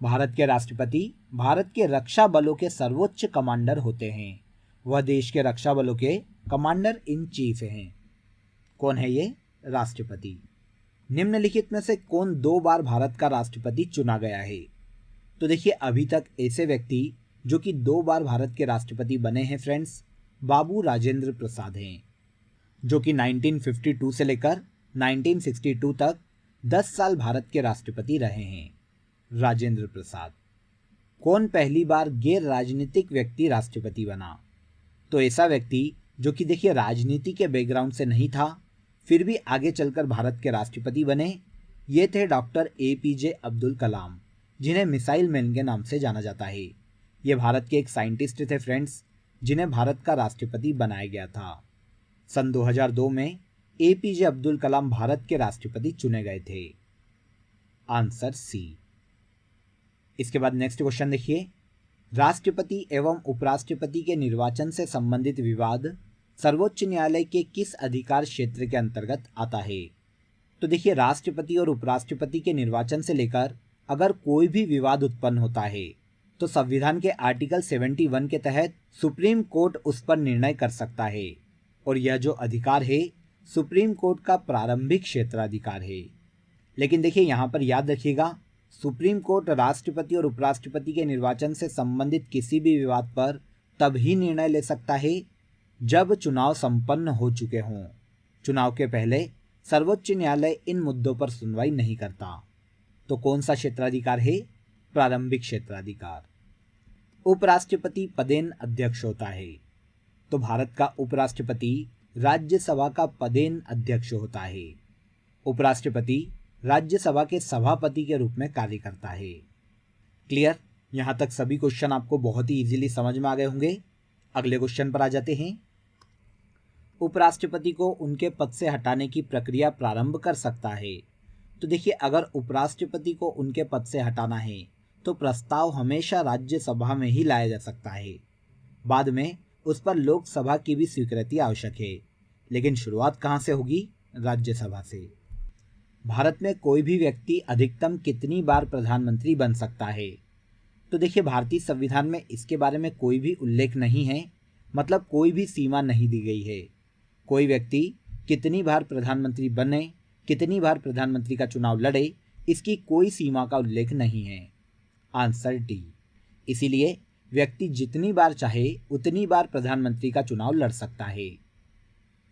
भारत के राष्ट्रपति भारत के रक्षा बलों के सर्वोच्च कमांडर होते हैं। वह देश के रक्षा बलों के कमांडर इन चीफ हैं। कौन है ये? राष्ट्रपति। निम्नलिखित में से कौन 2 बार भारत का राष्ट्रपति चुना गया है? तो देखिए, अभी तक ऐसे व्यक्ति जो कि 2 बार भारत के राष्ट्रपति बने हैं फ्रेंड्स, बाबू राजेंद्र प्रसाद हैं, जो कि 1952 से लेकर 1962 तक 10 साल भारत के राष्ट्रपति रहे हैं। राजेंद्र प्रसाद। कौन पहली बार गैर राजनीतिक व्यक्ति राष्ट्रपति बना? तो ऐसा व्यक्ति जो कि देखिए राजनीति के बैकग्राउंड से नहीं था, फिर भी आगे चलकर भारत के राष्ट्रपति बने, ये थे डॉक्टर APJ अब्दुल कलाम, जिन्हें मिसाइल मैन के नाम से जाना जाता है। ये भारत के एक साइंटिस्ट थे फ्रेंड्स, जिन्हें भारत का राष्ट्रपति बनाया गया था। सन 2002 में एपीजे अब्दुल कलाम भारत के राष्ट्रपति चुने गए थे। Answer C. इसके बाद नेक्स्ट क्वेश्चन देखिए, राष्ट्रपति एवं उपराष्ट्रपति के निर्वाचन से संबंधित विवाद सर्वोच्च न्यायालय के किस अधिकार क्षेत्र के अंतर्गत आता है? तो देखिए, राष्ट्रपति और उपराष्ट्रपति के निर्वाचन से लेकर अगर कोई भी विवाद उत्पन्न होता है तो संविधान के आर्टिकल 71 के तहत सुप्रीम कोर्ट उस पर निर्णय कर सकता है, और यह जो अधिकार है सुप्रीम कोर्ट का प्रारंभिक क्षेत्राधिकार है। लेकिन देखिए, यहाँ पर याद रखिएगा, सुप्रीम कोर्ट राष्ट्रपति और उपराष्ट्रपति के निर्वाचन से संबंधित किसी भी विवाद पर तब ही निर्णय ले सकता है जब चुनाव संपन्न हो चुके हों। चुनाव के पहले सर्वोच्च न्यायालय इन मुद्दों पर सुनवाई नहीं करता। तो कौन सा क्षेत्राधिकार है? प्रारंभिक क्षेत्राधिकार। उपराष्ट्रपति पदेन अध्यक्ष होता है, तो भारत का उपराष्ट्रपति राज्यसभा का पदेन अध्यक्ष होता है। उपराष्ट्रपति राज्यसभा के सभापति के रूप में कार्य करता है। क्लियर? यहाँ तक सभी क्वेश्चन आपको बहुत ही इजीली समझ में आ गए होंगे। अगले क्वेश्चन पर आ जाते हैं। उपराष्ट्रपति को उनके पद से हटाने की प्रक्रिया प्रारंभ कर सकता है। तो देखिए, अगर उपराष्ट्रपति को उनके पद से हटाना है तो प्रस्ताव हमेशा राज्यसभा में ही लाया जा सकता है। बाद में उस पर लोकसभा की भी स्वीकृति आवश्यक है, लेकिन शुरुआत कहाँ से होगी? राज्यसभा से। भारत में कोई भी व्यक्ति अधिकतम कितनी बार प्रधानमंत्री बन सकता है? तो देखिए, भारतीय संविधान में इसके बारे में कोई भी उल्लेख नहीं है, मतलब कोई भी सीमा नहीं दी गई है। कोई व्यक्ति कितनी बार प्रधानमंत्री बने, कितनी बार प्रधानमंत्री का चुनाव लड़े, इसकी कोई सीमा का उल्लेख नहीं है। Answer D. इसीलिए व्यक्ति जितनी बार चाहे उतनी बार प्रधानमंत्री का चुनाव लड़ सकता है।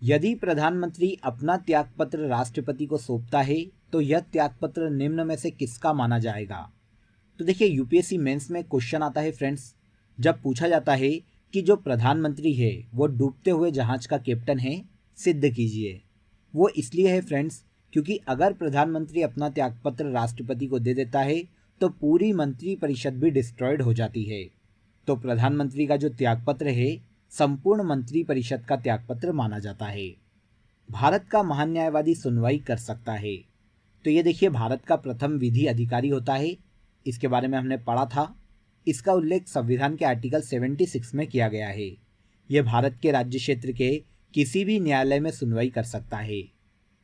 यदि प्रधानमंत्री अपना त्यागपत्र राष्ट्रपति को सौंपता है तो यह त्यागपत्र निम्न में से किसका माना जाएगा? तो देखिए, यूपीएससी मेंस में क्वेश्चन आता है फ्रेंड्स, जब पूछा जाता है कि जो प्रधानमंत्री है वो डूबते हुए जहाज का कैप्टन है, सिद्ध कीजिए। वो इसलिए है फ्रेंड्स, क्योंकि अगर प्रधानमंत्री अपना त्यागपत्र राष्ट्रपति को दे देता है तो पूरी मंत्री परिषद भी डिस्ट्रॉयड हो जाती है। तो प्रधानमंत्री का जो त्यागपत्र है संपूर्ण मंत्री परिषद का त्यागपत्र माना जाता है। भारत का महान न्यायवादी सुनवाई कर सकता है। तो ये देखिए, भारत का प्रथम विधि अधिकारी होता है, इसके बारे में हमने पढ़ा था। इसका उल्लेख संविधान के आर्टिकल 76 में किया गया है। यह भारत के राज्य क्षेत्र के किसी भी न्यायालय में सुनवाई कर सकता है।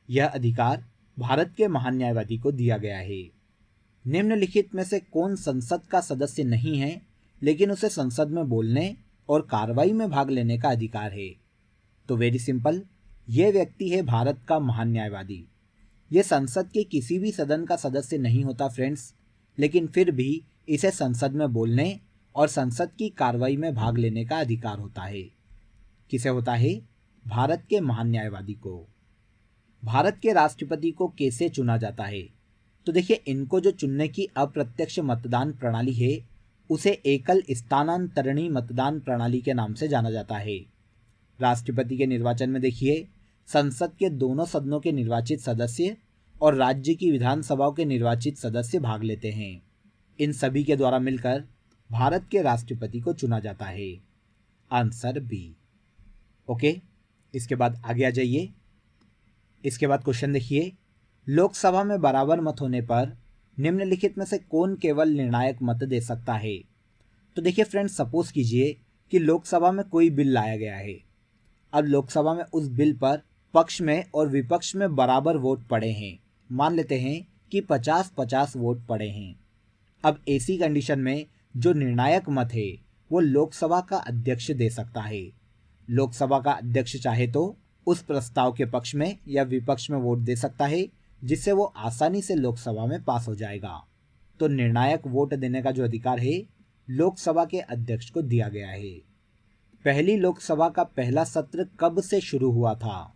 यह अधिकार भारत के महान न्यायवादी को दिया गया है। निम्नलिखित में से कौन संसद का सदस्य नहीं है लेकिन उसे संसद में बोलने और कार्रवाई में भाग लेने का अधिकार है? तो वेरी सिंपल, यह व्यक्ति है भारत का महान न्यायवादी। यह संसद के किसी भी सदन का सदस्य नहीं होता फ्रेंड्स, लेकिन फिर भी इसे संसद में बोलने और संसद की कार्रवाई में भाग लेने का अधिकार होता है। किसे होता है? भारत के महान न्यायवादी को। भारत के राष्ट्रपति को कैसे चुना जाता है? तो देखिए, इनको जो चुनने की अप्रत्यक्ष मतदान प्रणाली है उसे एकल स्थानांतरणी मतदान प्रणाली के नाम से जाना जाता है। राष्ट्रपति के निर्वाचन में देखिए, संसद के दोनों सदनों के निर्वाचित सदस्य और राज्य की विधानसभाओं के निर्वाचित सदस्य भाग लेते हैं। इन सभी के द्वारा मिलकर भारत के राष्ट्रपति को चुना जाता है। Answer B. ओके, इसके बाद आगे आ जाइए। इसके बाद क्वेश्चन देखिए, लोकसभा में बराबर मत होने पर निम्नलिखित में से कौन केवल निर्णायक मत दे सकता है? तो देखिए फ्रेंड्स, सपोज कीजिए कि लोकसभा में कोई बिल लाया गया है। अब लोकसभा में उस बिल पर पक्ष में और विपक्ष में बराबर वोट पड़े हैं। मान लेते हैं कि 50-50 वोट पड़े हैं। अब ऐसी कंडीशन में जो निर्णायक मत है वो लोकसभा का अध्यक्ष दे सकता है। लोकसभा का अध्यक्ष चाहे तो उस प्रस्ताव के पक्ष में या विपक्ष में वोट दे सकता है, जिससे वो आसानी से लोकसभा में पास हो जाएगा। तो निर्णायक वोट देने का जो अधिकार है लोकसभा के अध्यक्ष को दिया गया है। पहली लोकसभा का पहला सत्र कब से शुरू हुआ था?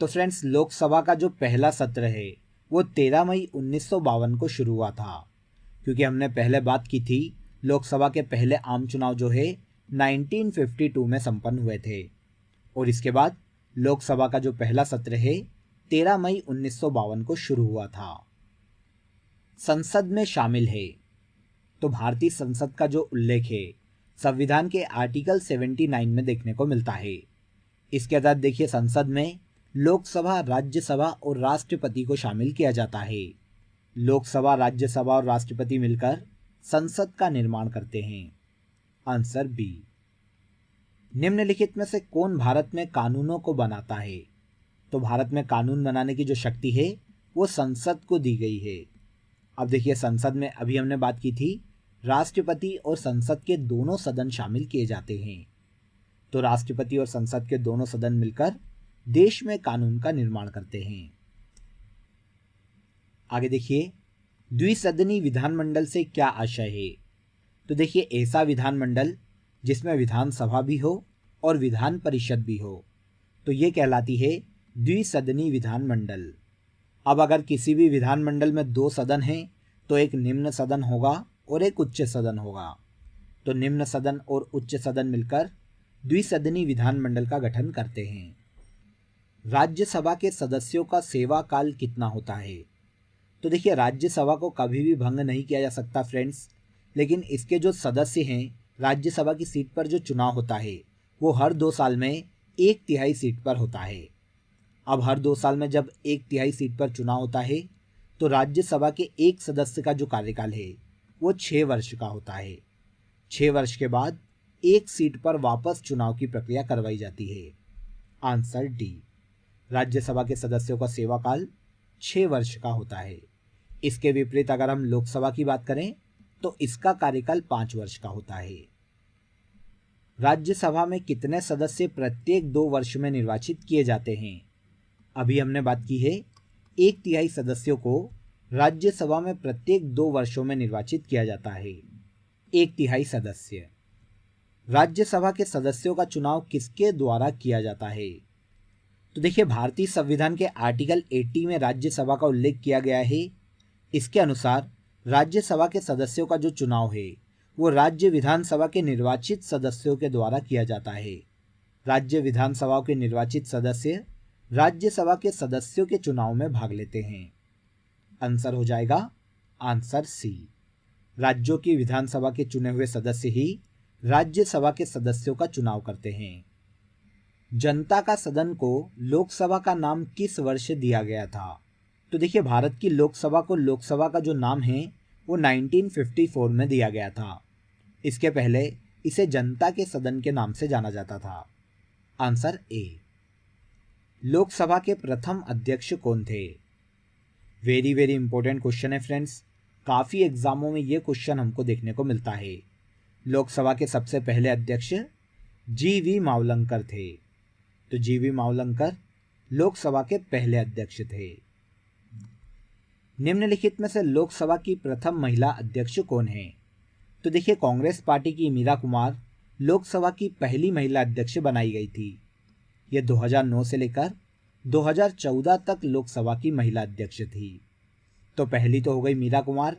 तो फ्रेंड्स, लोकसभा का जो पहला सत्र है वो 13 मई 1952 को शुरू हुआ था, क्योंकि हमने पहले बात की थी लोकसभा के पहले आम चुनाव जो है 1952 में संपन्न हुए थे। और इसके बाद लोकसभा का जो पहला सत्र है 13 मई 1952 को शुरू हुआ था। संसद में शामिल है। तो तो भारतीय संसद का जो उल्लेख है संविधान के आर्टिकल 79 में देखने को मिलता है। इसके तहत देखिए संसद में लोकसभा, राज्यसभा और राष्ट्रपति को शामिल किया जाता है। लोकसभा, राज्यसभा और राष्ट्रपति मिलकर संसद का निर्माण करते हैं। Answer B. निम्नलिखित में से कौन भारत में कानूनों को बनाता है? तो भारत में कानून बनाने की जो शक्ति है वो संसद को दी गई है। अब देखिए संसद में अभी हमने बात की थी राष्ट्रपति और संसद के दोनों सदन शामिल किए जाते हैं। तो राष्ट्रपति और संसद के दोनों सदन मिलकर देश में कानून का निर्माण करते हैं। आगे देखिए द्विसदनी विधानमंडल से क्या आशय है? तो देखिए ऐसा विधानमंडल जिसमें विधानसभा भी हो और विधान परिषद भी हो, तो ये कहलाती है द्विसदनी विधानमंडल। अब अगर किसी भी विधानमंडल में दो सदन हैं तो एक निम्न सदन होगा और एक उच्च सदन होगा। तो निम्न सदन और उच्च सदन मिलकर द्विसदनी विधानमंडल का गठन करते हैं। राज्यसभा के सदस्यों का सेवा काल कितना होता है? तो देखिए राज्यसभा को कभी भी भंग नहीं किया जा सकता फ्रेंड्स, लेकिन इसके जो सदस्य हैं राज्यसभा की सीट पर जो चुनाव होता है वो हर 2 साल में 1/3 सीट पर होता है। अब हर 2 साल में जब 1/3 सीट पर चुनाव होता है तो राज्यसभा के एक सदस्य का जो कार्यकाल है वो 6 वर्ष का होता है। 6 वर्ष के बाद एक सीट पर वापस चुनाव की प्रक्रिया करवाई जाती है। Answer D. राज्यसभा के सदस्यों का सेवा काल 6 वर्ष का होता है। इसके विपरीत अगर हम लोकसभा की बात करें तो इसका कार्यकाल 5 वर्ष का होता है। राज्यसभा में कितने सदस्य प्रत्येक 2 वर्ष में निर्वाचित किए जाते हैं? अभी हमने बात की है 1/3 सदस्यों को राज्यसभा में प्रत्येक 2 वर्षों में निर्वाचित किया जाता है। 1/3 सदस्य। राज्यसभा के सदस्यों का चुनाव किसके द्वारा किया जाता है? तो देखिए भारतीय संविधान के आर्टिकल 80 में राज्यसभा का उल्लेख किया गया है। इसके अनुसार राज्यसभा के सदस्यों का जो चुनाव है वो राज्य विधानसभा के निर्वाचित सदस्यों के द्वारा किया जाता है। राज्य विधानसभाओं के निर्वाचित सदस्य राज्यसभा के सदस्यों के चुनाव में भाग लेते हैं। आंसर हो जाएगा आंसर सी। राज्यों की विधानसभा के चुने हुए सदस्य ही राज्यसभा के सदस्यों का चुनाव करते हैं। जनता का सदन को लोकसभा का नाम किस वर्ष दिया गया था? तो देखिए भारत की लोकसभा को लोकसभा का जो नाम है वो 1954 में दिया गया था। इसके पहले इसे जनता के सदन के नाम से जाना जाता था। Answer A. लोकसभा के प्रथम अध्यक्ष कौन थे? वेरी वेरी इंपॉर्टेंट क्वेश्चन है फ्रेंड्स। काफ़ी एग्जामों में ये क्वेश्चन हमको देखने को मिलता है। लोकसभा के सबसे पहले अध्यक्ष जी.वी. मावलंकर थे। तो जी.वी. मावलंकर लोकसभा के पहले अध्यक्ष थे। निम्नलिखित में से लोकसभा की प्रथम महिला अध्यक्ष कौन है? तो देखिए कांग्रेस पार्टी की मीरा कुमार लोकसभा की पहली महिला अध्यक्ष बनाई गई थी। यह 2009 से लेकर 2014 तक लोकसभा की महिला अध्यक्ष थी। तो पहली तो हो गई मीरा कुमार।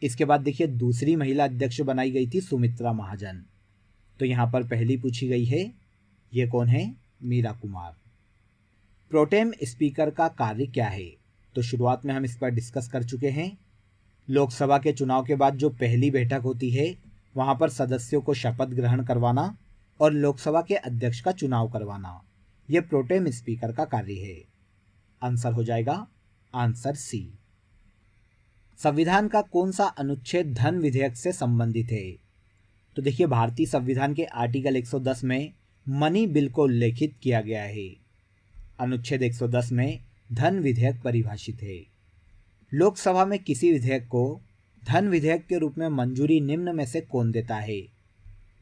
इसके बाद देखिए दूसरी महिला अध्यक्ष बनाई गई थी सुमित्रा महाजन। तो यहाँ पर पहली पूछी गई है, ये कौन है? मीरा कुमार। प्रोटेम स्पीकर का कार्य क्या है? तो शुरुआत में हम इस पर डिस्कस कर चुके हैं। लोकसभा के चुनाव के बाद जो पहली बैठक होती है वहाँ पर सदस्यों को शपथ ग्रहण करवाना और लोकसभा के अध्यक्ष का चुनाव करवाना, यह प्रोटेम स्पीकर का कार्य है। आंसर हो जाएगा आंसर सी। संविधान का कौन सा अनुच्छेद धन विधेयक से संबंधित है? तो देखिए भारतीय संविधान के आर्टिकल 110 में मनी बिल को उल्लेखित किया गया है। अनुच्छेद 110 में धन विधेयक परिभाषित है। लोकसभा में किसी विधेयक को धन विधेयक के रूप में मंजूरी निम्न में से कौन देता है?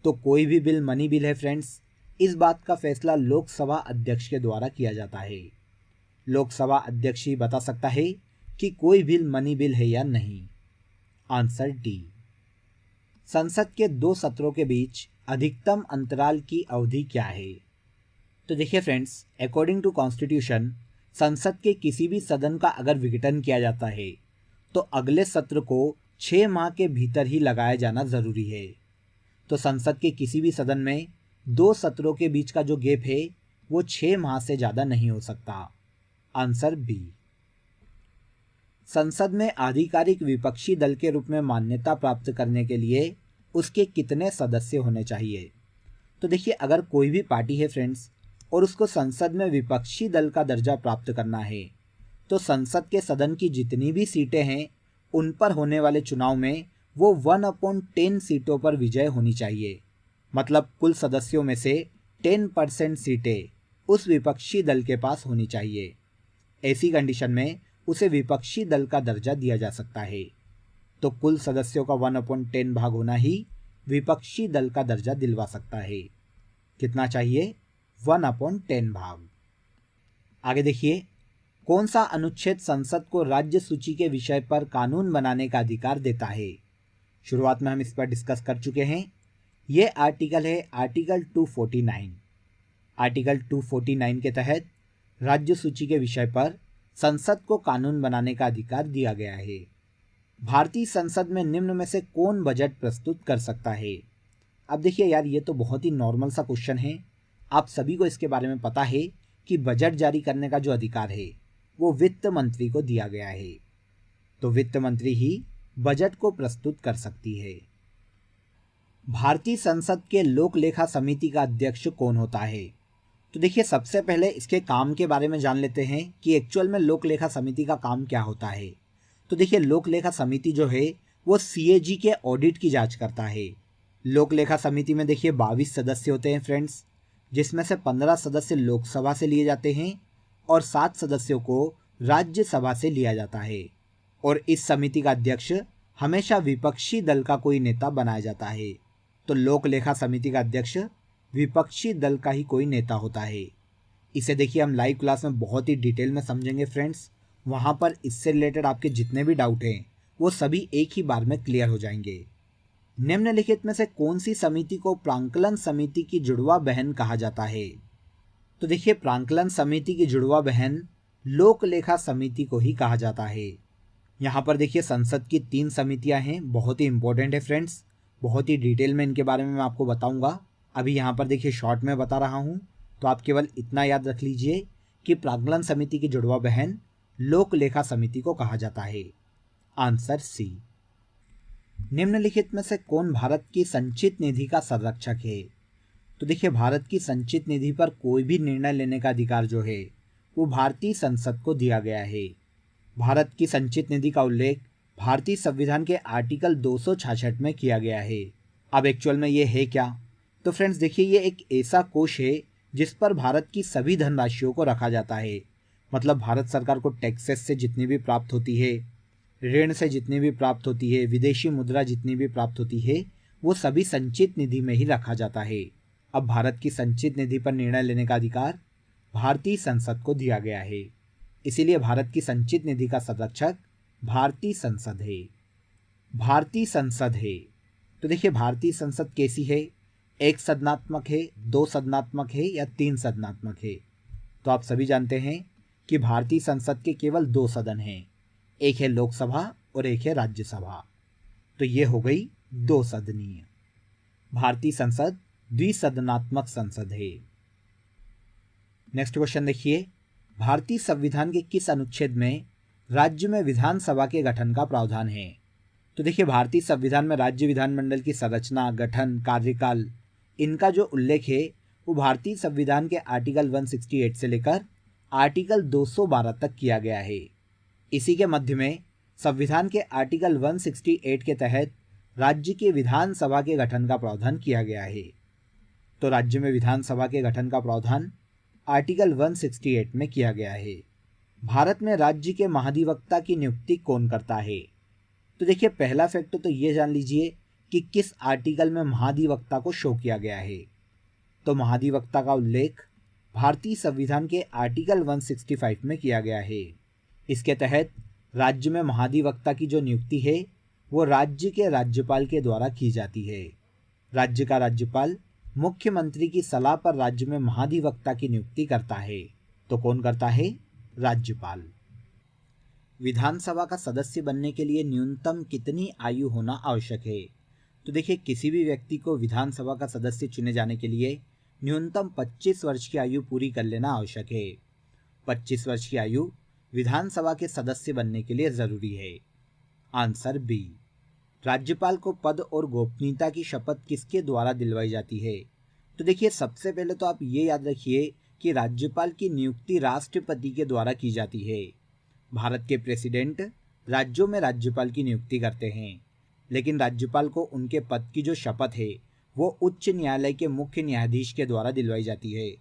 तो कोई भी बिल मनी बिल है फ्रेंड्स। इस बात का फैसला लोकसभा अध्यक्ष के द्वारा किया जाता है। लोकसभा अध्यक्ष ही बता सकता है कि कोई बिल मनी बिल है या नहीं। Answer D. संसद के 2 सत्रों के बीच अधिकतम अंतराल की अवधि क्या है? तो देखिए फ्रेंड्स, अकॉर्डिंग टू कॉन्स्टिट्यूशन संसद के किसी भी सदन का अगर विघटन किया जाता है तो अगले सत्र को 6 माह के भीतर ही लगाया जाना ज़रूरी है। तो संसद के किसी भी सदन में 2 सत्रों के बीच का जो गैप है वो 6 माह से ज़्यादा नहीं हो सकता। Answer B. संसद में आधिकारिक विपक्षी दल के रूप में मान्यता प्राप्त करने के लिए उसके कितने सदस्य होने चाहिए? तो देखिए, अगर कोई भी पार्टी है फ्रेंड्स और उसको संसद में विपक्षी दल का दर्जा प्राप्त करना है, तो संसद के सदन की जितनी भी सीटें हैं उन पर होने वाले चुनाव में वो 1/10 सीटों पर विजय होनी चाहिए। मतलब कुल सदस्यों में से 10% सीटें उस विपक्षी दल के पास होनी चाहिए। ऐसी कंडीशन में उसे विपक्षी दल का दर्जा दिया जा सकता है। तो कुल सदस्यों का 1/10 भाग होना ही विपक्षी दल का दर्जा दिलवा सकता है। कितना चाहिए? 1/10 भाग। आगे देखिए, कौन सा अनुच्छेद संसद को राज्य सूची के विषय पर कानून बनाने का अधिकार देता है? शुरुआत में हम इस पर डिस्कस कर चुके हैं। ये आर्टिकल है आर्टिकल 249। आर्टिकल 249 के तहत राज्य सूची के विषय पर संसद को कानून बनाने का अधिकार दिया गया है। भारतीय संसद में निम्न में से कौन बजट प्रस्तुत कर सकता है? अब देखिए यार, ये तो बहुत ही नॉर्मल सा क्वेश्चन है। आप सभी को इसके बारे में पता है कि बजट जारी करने का जो अधिकार है वो वित्त मंत्री को दिया गया है। तो वित्त मंत्री ही बजट को प्रस्तुत कर सकती है। भारतीय संसद के लोक लेखा समिति का अध्यक्ष कौन होता है? तो देखिए, सबसे पहले इसके काम के बारे में जान लेते हैं कि एक्चुअल में लोक लेखा समिति का काम क्या होता है। तो देखिए, लोक लेखा समिति जो है वो CAG के ऑडिट की जांच करता है। लोक लेखा समिति में देखिए 22 सदस्य होते हैं फ्रेंड्स, जिसमें से 15 सदस्य लोकसभा से लिए जाते हैं और 7 सदस्यों को राज्यसभा से लिया जाता है। और इस समिति का अध्यक्ष हमेशा विपक्षी दल का कोई नेता बनाया जाता है। तो लोक लेखा समिति का अध्यक्ष विपक्षी दल का ही कोई नेता होता है। इसे देखिए हम लाइव क्लास में बहुत ही डिटेल में समझेंगे फ्रेंड्स। वहाँ पर इससे रिलेटेड आपके जितने भी डाउट हैं वो सभी एक ही बार में क्लियर हो जाएंगे। निम्नलिखित में से कौन सी समिति को प्रांकलन समिति की जुड़वा बहन कहा जाता है? तो देखिए, प्रांकलन समिति की जुड़वा बहन लोक लेखा समिति को ही कहा जाता है। यहाँ पर देखिए संसद की 3 समितियाँ हैं, बहुत ही इंपॉर्टेंट है फ्रेंड्स। बहुत ही डिटेल में इनके बारे में मैं आपको बताऊंगा। अभी यहाँ पर देखिए शॉर्ट में बता रहा हूँ, तो आप केवल इतना याद रख लीजिए कि प्रांकलन समिति की जुड़वा बहन लोक लेखा समिति को कहा जाता है। Answer C. निम्नलिखित में से कौन भारत की संचित निधि का संरक्षक है? तो देखिए, भारत की संचित निधि पर कोई भी निर्णय लेने का अधिकार जो है वो भारतीय संसद को दिया गया है। भारत की संचित निधि का उल्लेख भारतीय संविधान के आर्टिकल 266 में किया गया है। अब एक्चुअल में ये है क्या? तो फ्रेंड्स देखिए, ये एक ऐसा कोष है जिस पर भारत की सभी धनराशियों को रखा जाता है। मतलब भारत सरकार को टैक्सेस से जितनी भी प्राप्त होती है, ऋण से जितनी भी प्राप्त होती है, विदेशी मुद्रा जितनी भी प्राप्त होती है, वो सभी संचित निधि में ही रखा जाता है। अब भारत की संचित निधि पर निर्णय लेने का अधिकार भारतीय संसद को दिया गया है। इसीलिए भारत की संचित निधि का संरक्षक भारतीय संसद है। भारतीय संसद है। तो देखिए, भारतीय संसद कैसी है? एक सदनात्मक है, 2 सदनात्मक है या 3 सदनात्मक है? तो आप सभी जानते हैं कि भारतीय संसद के केवल 2 सदन हैं, एक है लोकसभा और एक है राज्यसभा। तो ये हो गई 2 सदनीय। भारतीय संसद द्विसदनात्मक संसद है। नेक्स्ट क्वेश्चन देखिए, भारतीय संविधान के किस अनुच्छेद में राज्य में विधानसभा के गठन का प्रावधान है? तो देखिए, भारतीय संविधान में राज्य विधानमंडल की संरचना, गठन, कार्यकाल, इनका जो उल्लेख है वो भारतीय संविधान के आर्टिकल 168 से लेकर आर्टिकल 212 तक किया गया है। इसी के मध्य में संविधान के आर्टिकल 168 के तहत राज्य के विधानसभा के गठन का प्रावधान किया गया है। तो राज्य में विधानसभा के गठन का प्रावधान आर्टिकल 168 में किया गया है। भारत में राज्य के महाधिवक्ता की नियुक्ति कौन करता है? तो देखिए, पहला फैक्ट तो ये जान लीजिए कि किस आर्टिकल में महाधिवक्ता को शो किया गया है। तो महाधिवक्ता का उल्लेख भारतीय संविधान के आर्टिकल 165 में किया गया है। इसके तहत राज्य में महाधिवक्ता की जो नियुक्ति है वो राज्य के राज्यपाल के द्वारा की जाती है। राज्य का राज्यपाल मुख्यमंत्री की सलाह पर राज्य में महाधिवक्ता की नियुक्ति करता है। तो कौन करता है? राज्यपाल। विधानसभा का सदस्य बनने के लिए न्यूनतम कितनी आयु होना आवश्यक है? तो देखिए, किसी भी व्यक्ति को विधानसभा का सदस्य चुने जाने के लिए न्यूनतम 25 वर्ष की आयु पूरी कर लेना आवश्यक है। 25 वर्ष की आयु विधानसभा के सदस्य बनने के लिए जरूरी है? Answer B. राज्यपाल को पद और गोपनीयता की शपथ किसके द्वारा दिलवाई जाती है? तो देखिए, सबसे पहले तो आप ये याद रखिए कि राज्यपाल की नियुक्ति राष्ट्रपति के द्वारा की जाती है। भारत के प्रेसिडेंट राज्यों में राज्यपाल की नियुक्ति करते हैं, लेकिन राज्यपाल को उनके पद की जो शपथ है वो उच्च न्यायालय के मुख्य न्यायाधीश के द्वारा दिलवाई जाती है।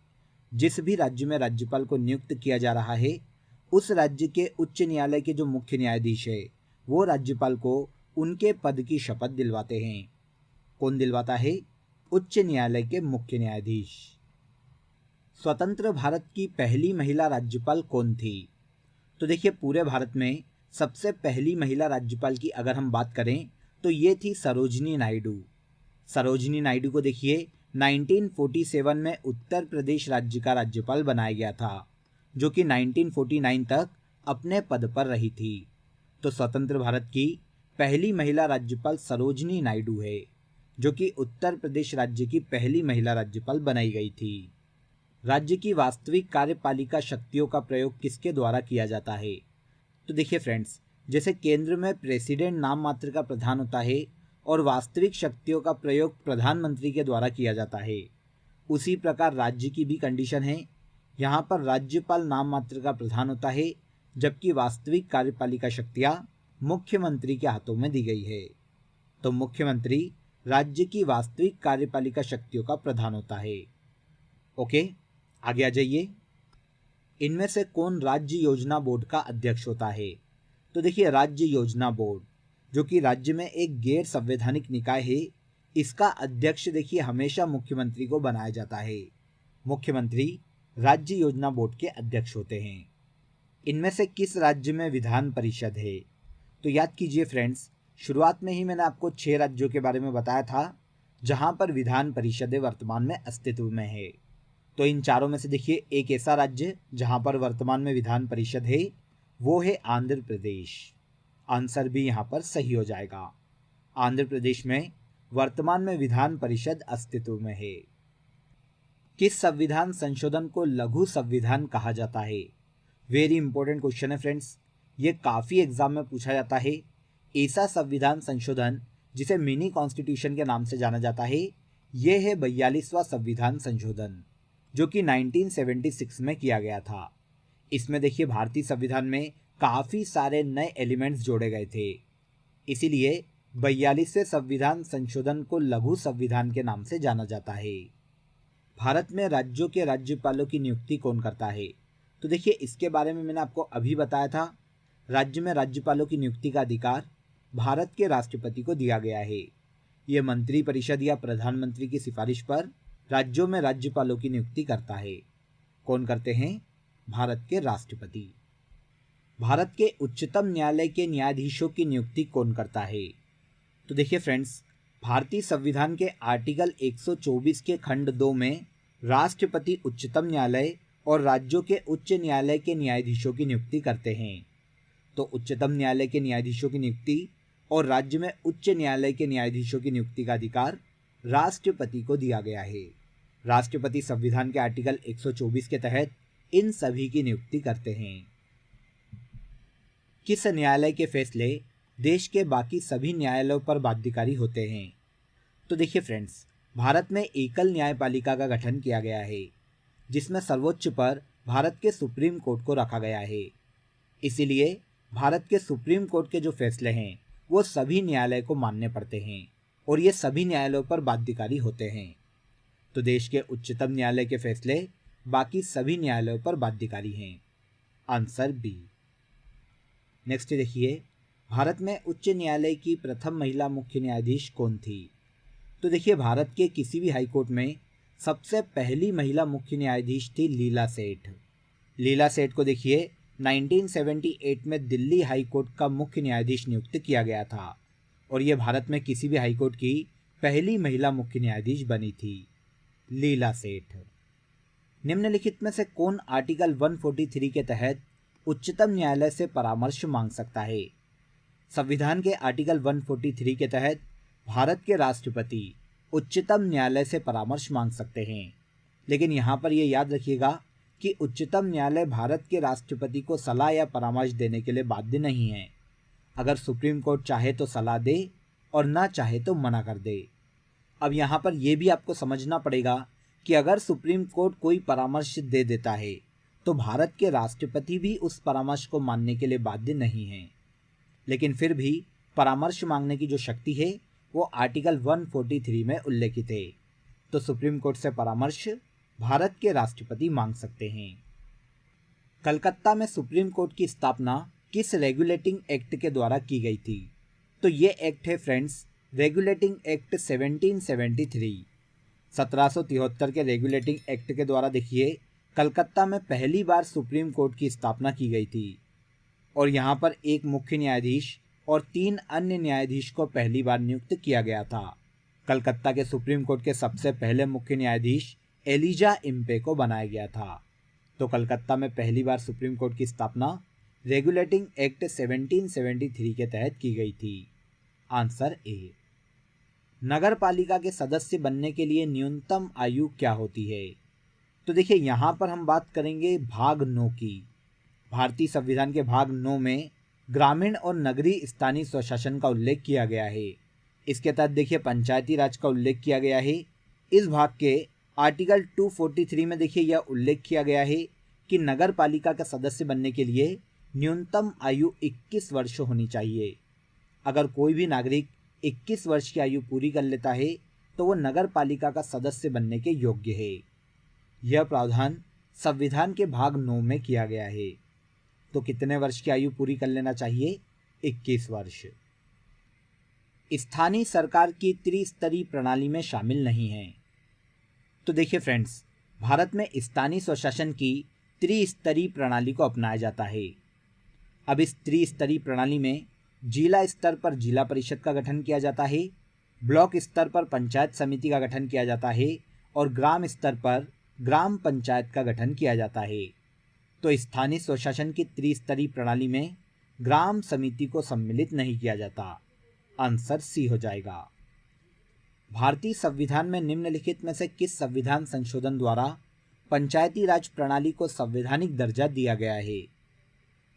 जिस भी राज्य में राज्यपाल को नियुक्त किया जा रहा है, उस राज्य के उच्च न्यायालय के जो मुख्य न्यायाधीश है वो राज्यपाल को उनके पद की शपथ दिलवाते हैं। कौन दिलवाता है? उच्च न्यायालय के मुख्य न्यायाधीश। स्वतंत्र भारत की पहली महिला राज्यपाल कौन थी? तो देखिए, पूरे भारत में सबसे पहली महिला राज्यपाल की अगर हम बात करें तो ये थी सरोजिनी नायडू। सरोजिनी नायडू को देखिए 1947 में उत्तर प्रदेश राज्य का राज्यपाल बनाया गया था, जो कि 1949 तक अपने पद पर रही थी। तो स्वतंत्र भारत की पहली महिला राज्यपाल सरोजिनी नायडू है, जो कि उत्तर प्रदेश राज्य की पहली महिला राज्यपाल बनाई गई थी। राज्य की वास्तविक कार्यपालिका शक्तियों का प्रयोग किसके द्वारा किया जाता है? तो देखिए फ्रेंड्स, जैसे केंद्र में प्रेसिडेंट नाम मात्र का प्रधान होता है और वास्तविक शक्तियों का प्रयोग प्रधानमंत्री के द्वारा किया जाता है, उसी प्रकार राज्य की भी कंडीशन है। यहाँ पर राज्यपाल नाम मात्र का प्रधान होता है, जबकि वास्तविक कार्यपालिका शक्तियाँ मुख्यमंत्री के हाथों में दी गई है। तो मुख्यमंत्री राज्य की वास्तविक कार्यपालिका शक्तियों का प्रधान होता है। ओके, आगे आ जाइए। इनमें से कौन राज्य योजना बोर्ड का अध्यक्ष होता है? तो देखिए, राज्य योजना बोर्ड, जो कि राज्य में एक गैर संवैधानिक निकाय है, इसका अध्यक्ष देखिए हमेशा मुख्यमंत्री को बनाया जाता है। मुख्यमंत्री राज्य योजना बोर्ड के अध्यक्ष होते हैं। इनमें से किस राज्य में विधान परिषद है? तो याद कीजिए फ्रेंड्स, शुरुआत में ही मैंने आपको 6 राज्यों के बारे में बताया था जहां पर विधान परिषदें वर्तमान में अस्तित्व में है। तो इन चारों में से देखिए एक ऐसा राज्य जहां पर वर्तमान में विधान परिषद है, वो है आंध्र प्रदेश। आंसर भी यहाँ पर सही हो जाएगा। आंध्र प्रदेश में वर्तमान में विधान परिषद अस्तित्व में है। किस संविधान संशोधन को लघु संविधान कहा जाता है? वेरी इंपॉर्टेंट क्वेश्चन है फ्रेंड्स, ये काफ़ी एग्जाम में पूछा जाता है। ऐसा संविधान संशोधन जिसे मिनी कॉन्स्टिट्यूशन के नाम से जाना जाता है, ये है 42वां संविधान संशोधन, जो कि 1976 में किया गया था। इसमें देखिए भारतीय संविधान में काफ़ी सारे नए एलिमेंट्स जोड़े गए थे, इसीलिए 42वें संविधान संशोधन को लघु संविधान के नाम से जाना जाता है। भारत में राज्यों के राज्यपालों की नियुक्ति कौन करता है? तो देखिए, इसके बारे में मैंने आपको अभी बताया था। राज्य में राज्यपालों की नियुक्ति का अधिकार भारत के राष्ट्रपति को दिया गया है। ये मंत्री परिषद या प्रधानमंत्री की सिफारिश पर राज्यों में राज्यपालों की नियुक्ति करता है। कौन करते हैं? भारत के राष्ट्रपति। भारत के उच्चतम न्यायालय के न्यायाधीशों की नियुक्ति कौन करता है? तो देखिए फ्रेंड्स, भारतीय संविधान के आर्टिकल 124 के खंड 2 में राष्ट्रपति उच्चतम न्यायालय और राज्यों के उच्च न्यायालय के न्यायाधीशों की नियुक्ति करते हैं। तो उच्चतम न्यायालय के न्यायाधीशों की नियुक्ति और राज्य में उच्च न्यायालय के न्यायाधीशों की नियुक्ति का अधिकार राष्ट्रपति को दिया गया है। राष्ट्रपति संविधान के आर्टिकल 124 के तहत इन सभी की नियुक्ति करते हैं। किस न्यायालय के फैसले देश के बाकी सभी न्यायालयों पर बाध्यकारी होते हैं? तो देखिए फ्रेंड्स, भारत में एकल न्यायपालिका का गठन किया गया है, जिसमें सर्वोच्च पर भारत के सुप्रीम कोर्ट को रखा गया है। इसीलिए भारत के सुप्रीम कोर्ट के जो फैसले हैं वो सभी न्यायालय को मानने पड़ते हैं और ये सभी न्यायालयों पर बाध्यकारी होते हैं। तो देश के उच्चतम न्यायालय के फैसले बाकी सभी न्यायालयों पर बाध्यकारी हैं। Answer B. नेक्स्ट देखिए, भारत में उच्च न्यायालय की प्रथम महिला मुख्य न्यायाधीश कौन थी? तो देखिए, भारत के किसी भी हाई कोर्ट में सबसे पहली महिला मुख्य न्यायाधीश थी लीला सेठ। लीला सेठ को देखिए 1978 में दिल्ली हाई कोर्ट का मुख्य न्यायाधीश नियुक्त किया गया था और ये भारत में किसी भी हाई कोर्ट की पहली महिला मुख्य न्यायाधीश बनी थी, लीला सेठ। निम्नलिखित में से कौन आर्टिकल 143 के तहत उच्चतम न्यायालय से परामर्श मांग सकता है? संविधान के आर्टिकल 143 के तहत भारत के राष्ट्रपति उच्चतम न्यायालय से परामर्श मांग सकते हैं, लेकिन यहाँ पर यह याद रखिएगा कि उच्चतम न्यायालय भारत के राष्ट्रपति को सलाह या परामर्श देने के लिए बाध्य नहीं है। अगर सुप्रीम कोर्ट चाहे तो सलाह दे और ना चाहे तो मना कर दे। अब यहाँ पर यह भी आपको समझना पड़ेगा कि अगर सुप्रीम कोर्ट कोई परामर्श दे देता है तो भारत के राष्ट्रपति भी उस परामर्श को मानने के लिए बाध्य नहीं है, लेकिन फिर भी परामर्श मांगने की जो शक्ति है वो आर्टिकल 143 में उल्लेखित है। तो सुप्रीम कोर्ट से परामर्श भारत के राष्ट्रपति मांग सकते हैं। कलकत्ता में सुप्रीम कोर्ट की स्थापना किस रेगुलेटिंग एक्ट के द्वारा की गई थी? तो ये एक्ट है फ्रेंड्स रेगुलेटिंग एक्ट 1773। 1773 के रेगुलेटिंग एक्ट के द्वारा देखिए कलकत्ता में पहली बार सुप्रीम कोर्ट की स्थापना की गई थी और यहाँ पर एक मुख्य न्यायाधीश और 3 अन्य न्यायाधीश को पहली बार नियुक्त किया गया था। कलकत्ता के सुप्रीम कोर्ट के सबसे पहले मुख्य न्यायाधीश एलिजा इम्पे को बनाया गया था। तो कलकत्ता में पहली बार सुप्रीम कोर्ट की स्थापना रेगुलेटिंग एक्ट 1773 के तहत की गई थी। Answer A. नगर पालिका के सदस्य बनने के लिए न्यूनतम आयु क्या होती है? तो देखिए यहाँ पर हम बात करेंगे भाग 9 की। भारतीय संविधान के भाग 9 में ग्रामीण और नगरीय स्थानीय स्वशासन का उल्लेख किया गया है। इसके तहत देखिए पंचायती राज का उल्लेख किया गया है। इस भाग के आर्टिकल 243 में देखिए यह उल्लेख किया गया है कि नगर पालिका का सदस्य बनने के लिए न्यूनतम आयु 21 वर्ष होनी चाहिए। अगर कोई भी नागरिक 21 वर्ष की आयु पूरी कर लेता है तो वो नगर पालिका का सदस्य बनने के योग्य है। यह प्रावधान संविधान के भाग 9 में किया गया है। तो कितने वर्ष की आयु पूरी कर लेना चाहिए? 21 वर्ष। स्थानीय सरकार की त्रिस्तरीय प्रणाली में शामिल नहीं है। तो देखिए फ्रेंड्स, भारत में स्थानीय स्वशासन की त्रिस्तरीय प्रणाली को अपनाया जाता है। अब इस त्रिस्तरीय प्रणाली में जिला स्तर पर जिला परिषद का गठन किया जाता है, ब्लॉक स्तर पर पंचायत समिति का गठन किया जाता है और ग्राम स्तर पर ग्राम पंचायत का गठन किया जाता है। तो स्थानीय स्वशासन की त्रिस्तरीय प्रणाली में ग्राम समिति को सम्मिलित नहीं किया जाता। आंसर सी हो जाएगा। भारतीय संविधान में निम्नलिखित में से किस संविधान संशोधन द्वारा पंचायती राज प्रणाली को संवैधानिक दर्जा दिया गया है?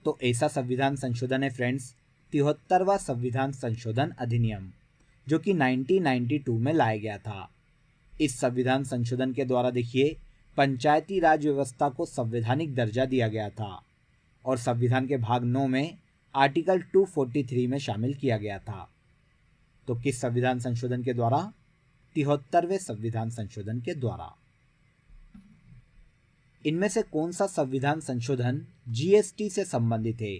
तो ऐसा संविधान संशोधन है फ्रेंड्स 73वां संविधान संशोधन अधिनियम, जो कि 1992 में लाया गया था। इस संविधान संशोधन के द्वारा देखिए पंचायती राज व्यवस्था को संवैधानिक दर्जा दिया गया था और संविधान के भाग 9 में आर्टिकल 243 में शामिल किया गया था। तो किस संविधान संशोधन के द्वारा? 73वें संविधान संशोधन के द्वारा। इनमें से कौन सा संविधान संशोधन जीएसटी से संबंधित है?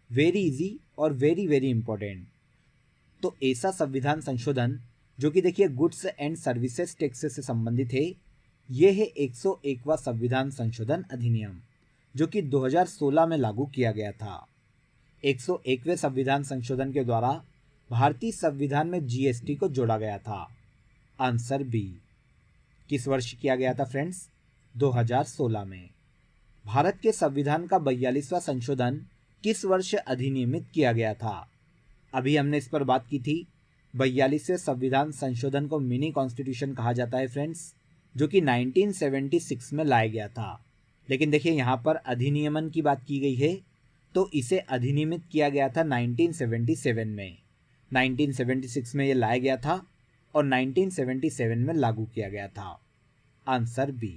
वेरी इजी और वेरी वेरी इंपॉर्टेंट। तो ऐसा संविधान संशोधन जो कि देखिए गुड्स एंड सर्विसेज टैक्स से संबंधित है, यह है 101वां संविधान संशोधन अधिनियम, जो कि 2016 में लागू किया गया था। 101वें संविधान संशोधन के द्वारा भारतीय संविधान में जीएसटी को जोड़ा गया था। Answer B. किस वर्ष किया गया था फ्रेंड्स? 2016 में। भारत के संविधान का 42वां संशोधन किस वर्ष अधिनियमित किया गया था? अभी हमने इस पर बात की थी। 42वें संविधान संशोधन को मिनी कॉन्स्टिट्यूशन कहा जाता है फ्रेंड्स, जो कि 1976 में लाया गया था। लेकिन देखिए यहाँ पर अधिनियमन की बात की गई है, तो इसे अधिनियमित किया गया था 1977 में। 1976 में ये लाया गया था और 1977 में लागू किया गया था। Answer B.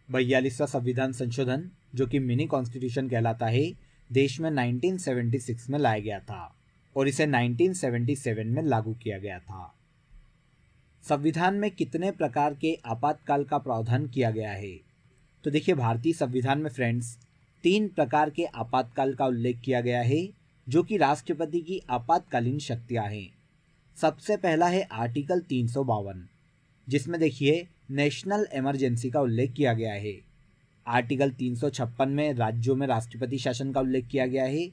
42वां संविधान संशोधन जो कि मिनी कॉन्स्टिट्यूशन कहलाता है, देश में 1976 में लाया गया था और इसे 1977 में लागू किया गया था। संविधान में कितने प्रकार के आपातकाल का प्रावधान किया गया है? तो देखिए भारतीय संविधान में फ्रेंड्स 3 प्रकार के आपातकाल का उल्लेख किया गया है, जो कि राष्ट्रपति की आपातकालीन शक्तियां हैं। सबसे पहला है आर्टिकल 352, जिसमें देखिए नेशनल इमरजेंसी का उल्लेख किया गया है। आर्टिकल 356 में राज्यों में राष्ट्रपति शासन का उल्लेख किया गया है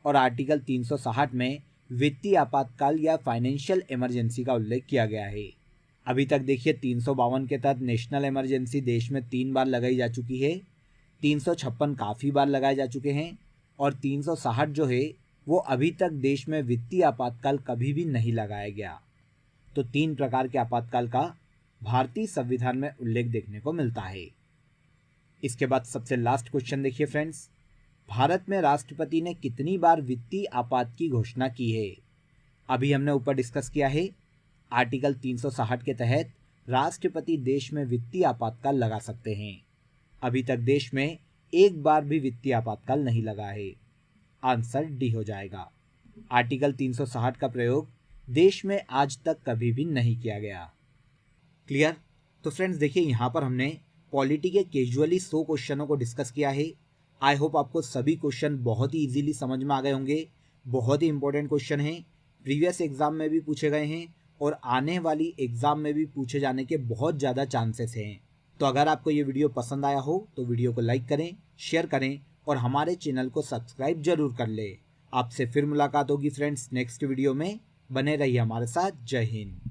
और आर्टिकल 360 में वित्तीय आपातकाल या फाइनेंशियल इमरजेंसी का उल्लेख किया गया है। अभी तक देखिए 352 के तहत नेशनल इमरजेंसी देश में 3 बार लगाई जा चुकी है, 356 काफ़ी बार लगाए जा चुके हैं और 360 जो है वो अभी तक देश में वित्तीय आपातकाल कभी भी नहीं लगाया गया। तो 3 प्रकार के आपातकाल का भारतीय संविधान में उल्लेख देखने को मिलता है। इसके बाद सबसे लास्ट क्वेश्चन देखिए फ्रेंड्स, भारत में राष्ट्रपति ने कितनी बार वित्तीय आपात की घोषणा की है? अभी हमने ऊपर डिस्कस किया है, आर्टिकल 360 के तहत राष्ट्रपति देश में वित्तीय आपातकाल लगा सकते हैं। अभी तक देश में एक बार भी वित्तीय आपातकाल नहीं लगा है। आंसर डी हो जाएगा। आर्टिकल 360 का प्रयोग देश में आज तक कभी भी नहीं किया गया। क्लियर? तो फ्रेंड्स देखिए, यहाँ पर हमने पॉलिटी के कैजुअली 100 क्वेश्चनों को डिस्कस किया है। आई होप आपको सभी क्वेश्चन बहुत ही इजीली समझ में आ गए होंगे। बहुत ही इंपॉर्टेंट क्वेश्चन हैं, प्रीवियस एग्जाम में भी पूछे गए हैं और आने वाली एग्जाम में भी पूछे जाने के बहुत ज़्यादा चांसेस हैं। तो अगर आपको ये वीडियो पसंद आया हो तो वीडियो को लाइक करें, शेयर करें और हमारे चैनल को सब्सक्राइब जरूर कर ले। आपसे फिर मुलाकात होगी फ्रेंड्स नेक्स्ट वीडियो में। बने रहिए हमारे साथ। जय हिंद।